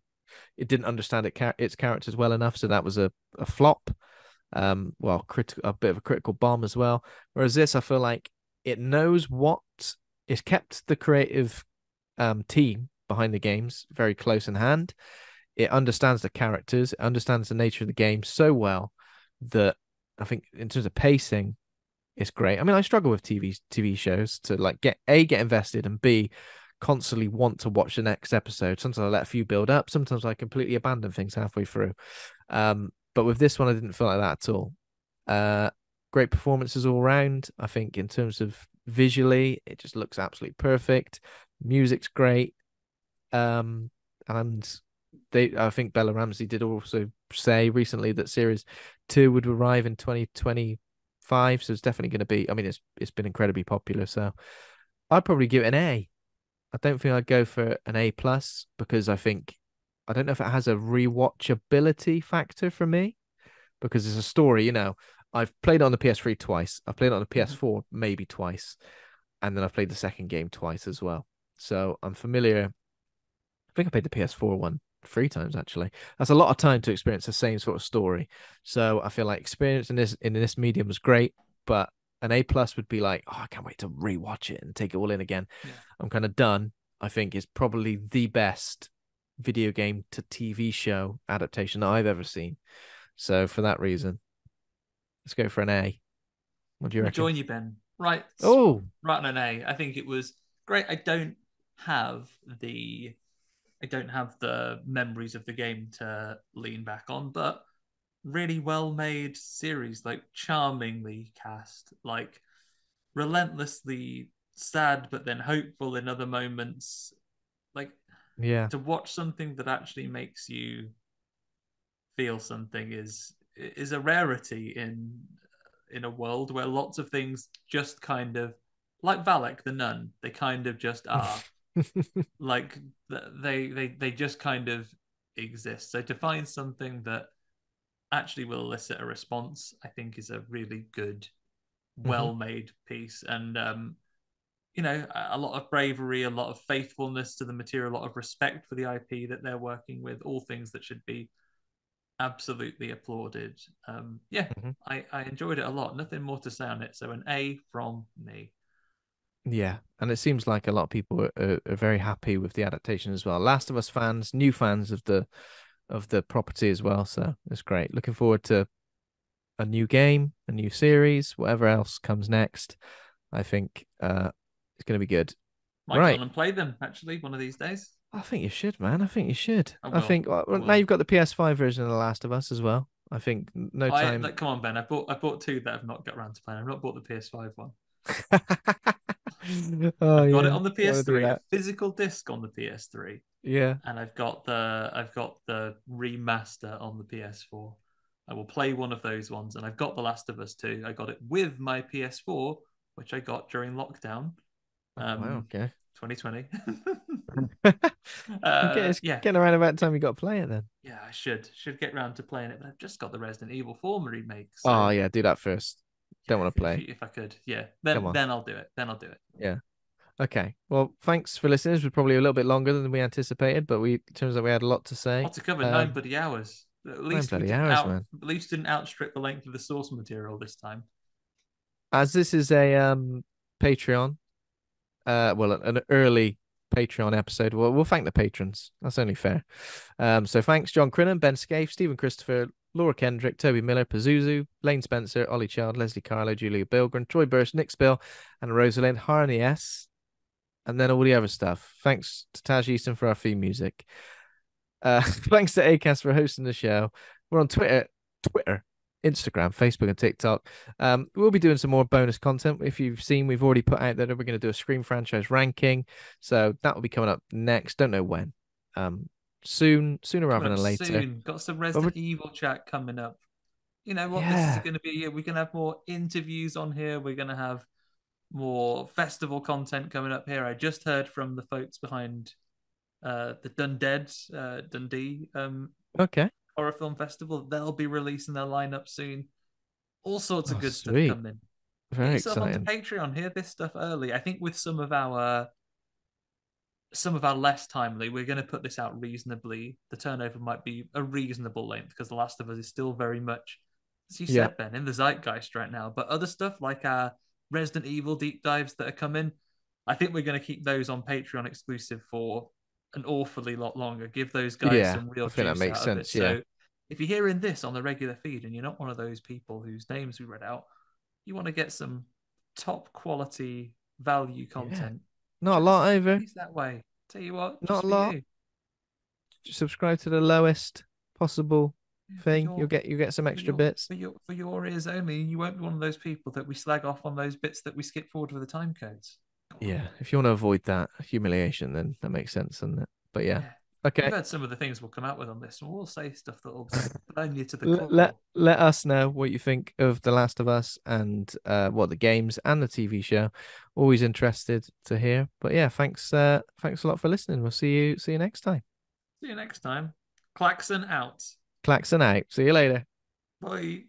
it didn't understand its characters well enough, so that was a flop. Well, a bit of a critical bomb as well. Whereas this, I feel like it knows what it's kept the creative team behind the games very close in hand. It understands the characters, it understands the nature of the game so well that I think in terms of pacing, it's great. I mean, I struggle with TV shows to like get invested and B constantly want to watch the next episode. Sometimes I let a few build up. Sometimes I completely abandon things halfway through. But with this one, I didn't feel like that at all. Uh, Great performances all round. I think in terms of visually, it just looks absolutely perfect. Music's great. Um, and I think Bella Ramsey did also say recently that series 2 would arrive in 2025. So it's definitely going to be, I mean, it's been incredibly popular. So I'd probably give it an A. I don't think I'd go for an A plus because I don't know if it has a rewatchability factor for me because it's a story, I've played it on the PS3 twice. I've played it on the Mm-hmm. PS4 maybe twice. And then I've played the second game twice as well. So I'm familiar. I think I played the PS4 one 3 times actually. That's a lot of time to experience the same sort of story. So I feel like experience in this medium was great, but an A plus would be like, oh, I can't wait to rewatch it and take it all in again. Yeah. I'm kind of done. I think is probably the best video game to TV show adaptation that I've ever seen. So for that reason, let's go for an A. What do you I'm gonna reckon? join you, Ben. Right, Oh, right on an A. I think it was great. Have the I don't have the memories of the game to lean back on, but really well made series, like charmingly cast, like relentlessly sad but then hopeful in other moments. Like yeah. to watch something that actually makes you feel something is a rarity in a world where lots of things just kind of like Valak the nun, they kind of just are like they just kind of exist. So to find something that actually will elicit a response, I think is a really good, Hmm. well-made piece. And a lot of bravery, a lot of faithfulness to the material, a lot of respect for the IP that they're working with, all things that should be absolutely applauded. Yeah, Hmm. I enjoyed it a lot. Nothing more to say on it. So an A from me. Yeah, and it seems like a lot of people are very happy with the adaptation as well. Last of Us fans, new fans of the property as well. So it's great. Looking forward to a new game, a new series, whatever else comes next. I think it's going to be good. Might get Right. on and play them actually one of these days. I think you should, man. I think you should. I I will. think I now will. you've got the PS5 version of The Last of Us as well. I think no I time. like. Come on, Ben. I bought two that I've not got around to playing. I've not bought the PS5 one. Oh I've got it yeah, on the want to do PS3, a that? physical disc on the PS3, Yeah. and I've got the remaster on the PS4. I will play one of those ones, and I've got The Last of Us 2. I got it with my PS4, which I got during lockdown, Oh wow. um, Okay. 2020. Okay, it's Yeah, getting around about time you got to play it then. yeah, I should get round to playing it, but I've just got the Resident Evil 4 remake, Oh so yeah, do that first. yeah, Don't want to play. if I could, yeah, Come on. then I'll do it. Then I'll do it. Yeah. Okay. Well, thanks for listening. This was probably a little bit longer than we anticipated, but we it turns out we had a lot to say. What to cover? 9 bloody hours. At Nine least we bloody didn't hours, out. man. At least didn't outstrip the length of the source material this time. As this is a Patreon, well, an early Patreon episode. Well, we'll thank the patrons. That's only fair. So thanks, John Crinnan, Ben Scaife, Stephen Christopher, Laura Kendrick, Toby Miller, Pazuzu, Lane Spencer, Ollie Child, Leslie Carlo, Julia Bilgren, Troy Burst, Nick Spill, and Rosalind Harney S. And then all the other stuff. Thanks to Taj Easton for our theme music. Thanks to Acast for hosting the show. We're on Twitter, Instagram, Facebook, and TikTok. We'll be doing some more bonus content. If you've seen, we've already put out that we're going to do a Scream franchise ranking. So that will be coming up next. Don't know when. Sooner rather Coming up than later. soon. Got some But Resident Evil chat coming up. You know what? This is yeah, going to be. We're going to have more interviews on here. We're going to have more festival content coming up here. I just heard from the folks behind the Dundee okay. horror film festival. They'll be releasing their lineup soon. All sorts of Oh, good stuff sweet. coming. Get Very yourself onto exciting. Patreon. Hear this stuff early. I think with some of our less timely, we're going to put this out reasonably. The turnover might be a reasonable length because The Last of Us is still very much, as you Yeah. said, Ben, in the zeitgeist right now. But other stuff like our Resident Evil deep dives that are coming, I think we're going to keep those on Patreon exclusive for an awfully lot longer. Give those guys Yeah. some I real think that juice makes out of it. sense. Yeah. So if you're hearing this on the regular feed and you're not one of those people whose names we read out, you want to get some top quality value Yeah. content, Not a send us a lot few over. pennies that way. Tell you what, Not just a for lot. you. Subscribe to the lowest possible Yeah, thing. You'll get some extra bits. for your ears only. You won't be one of those people that we slag off on those bits that we skip forward with the time codes. Come on. Yeah, if you want to avoid that humiliation, then that makes sense, doesn't it? But yeah, Yeah. You've okay. heard some of the things we'll come out with on this, and we'll say stuff that'll burn you to the let, let core. let us know what you think of The Last of Us and what the games and the TV show. Always interested to hear. But yeah, thanks a lot for listening. We'll see you next time. See you next time. Klaxon out. Klaxon out. See you later. Bye.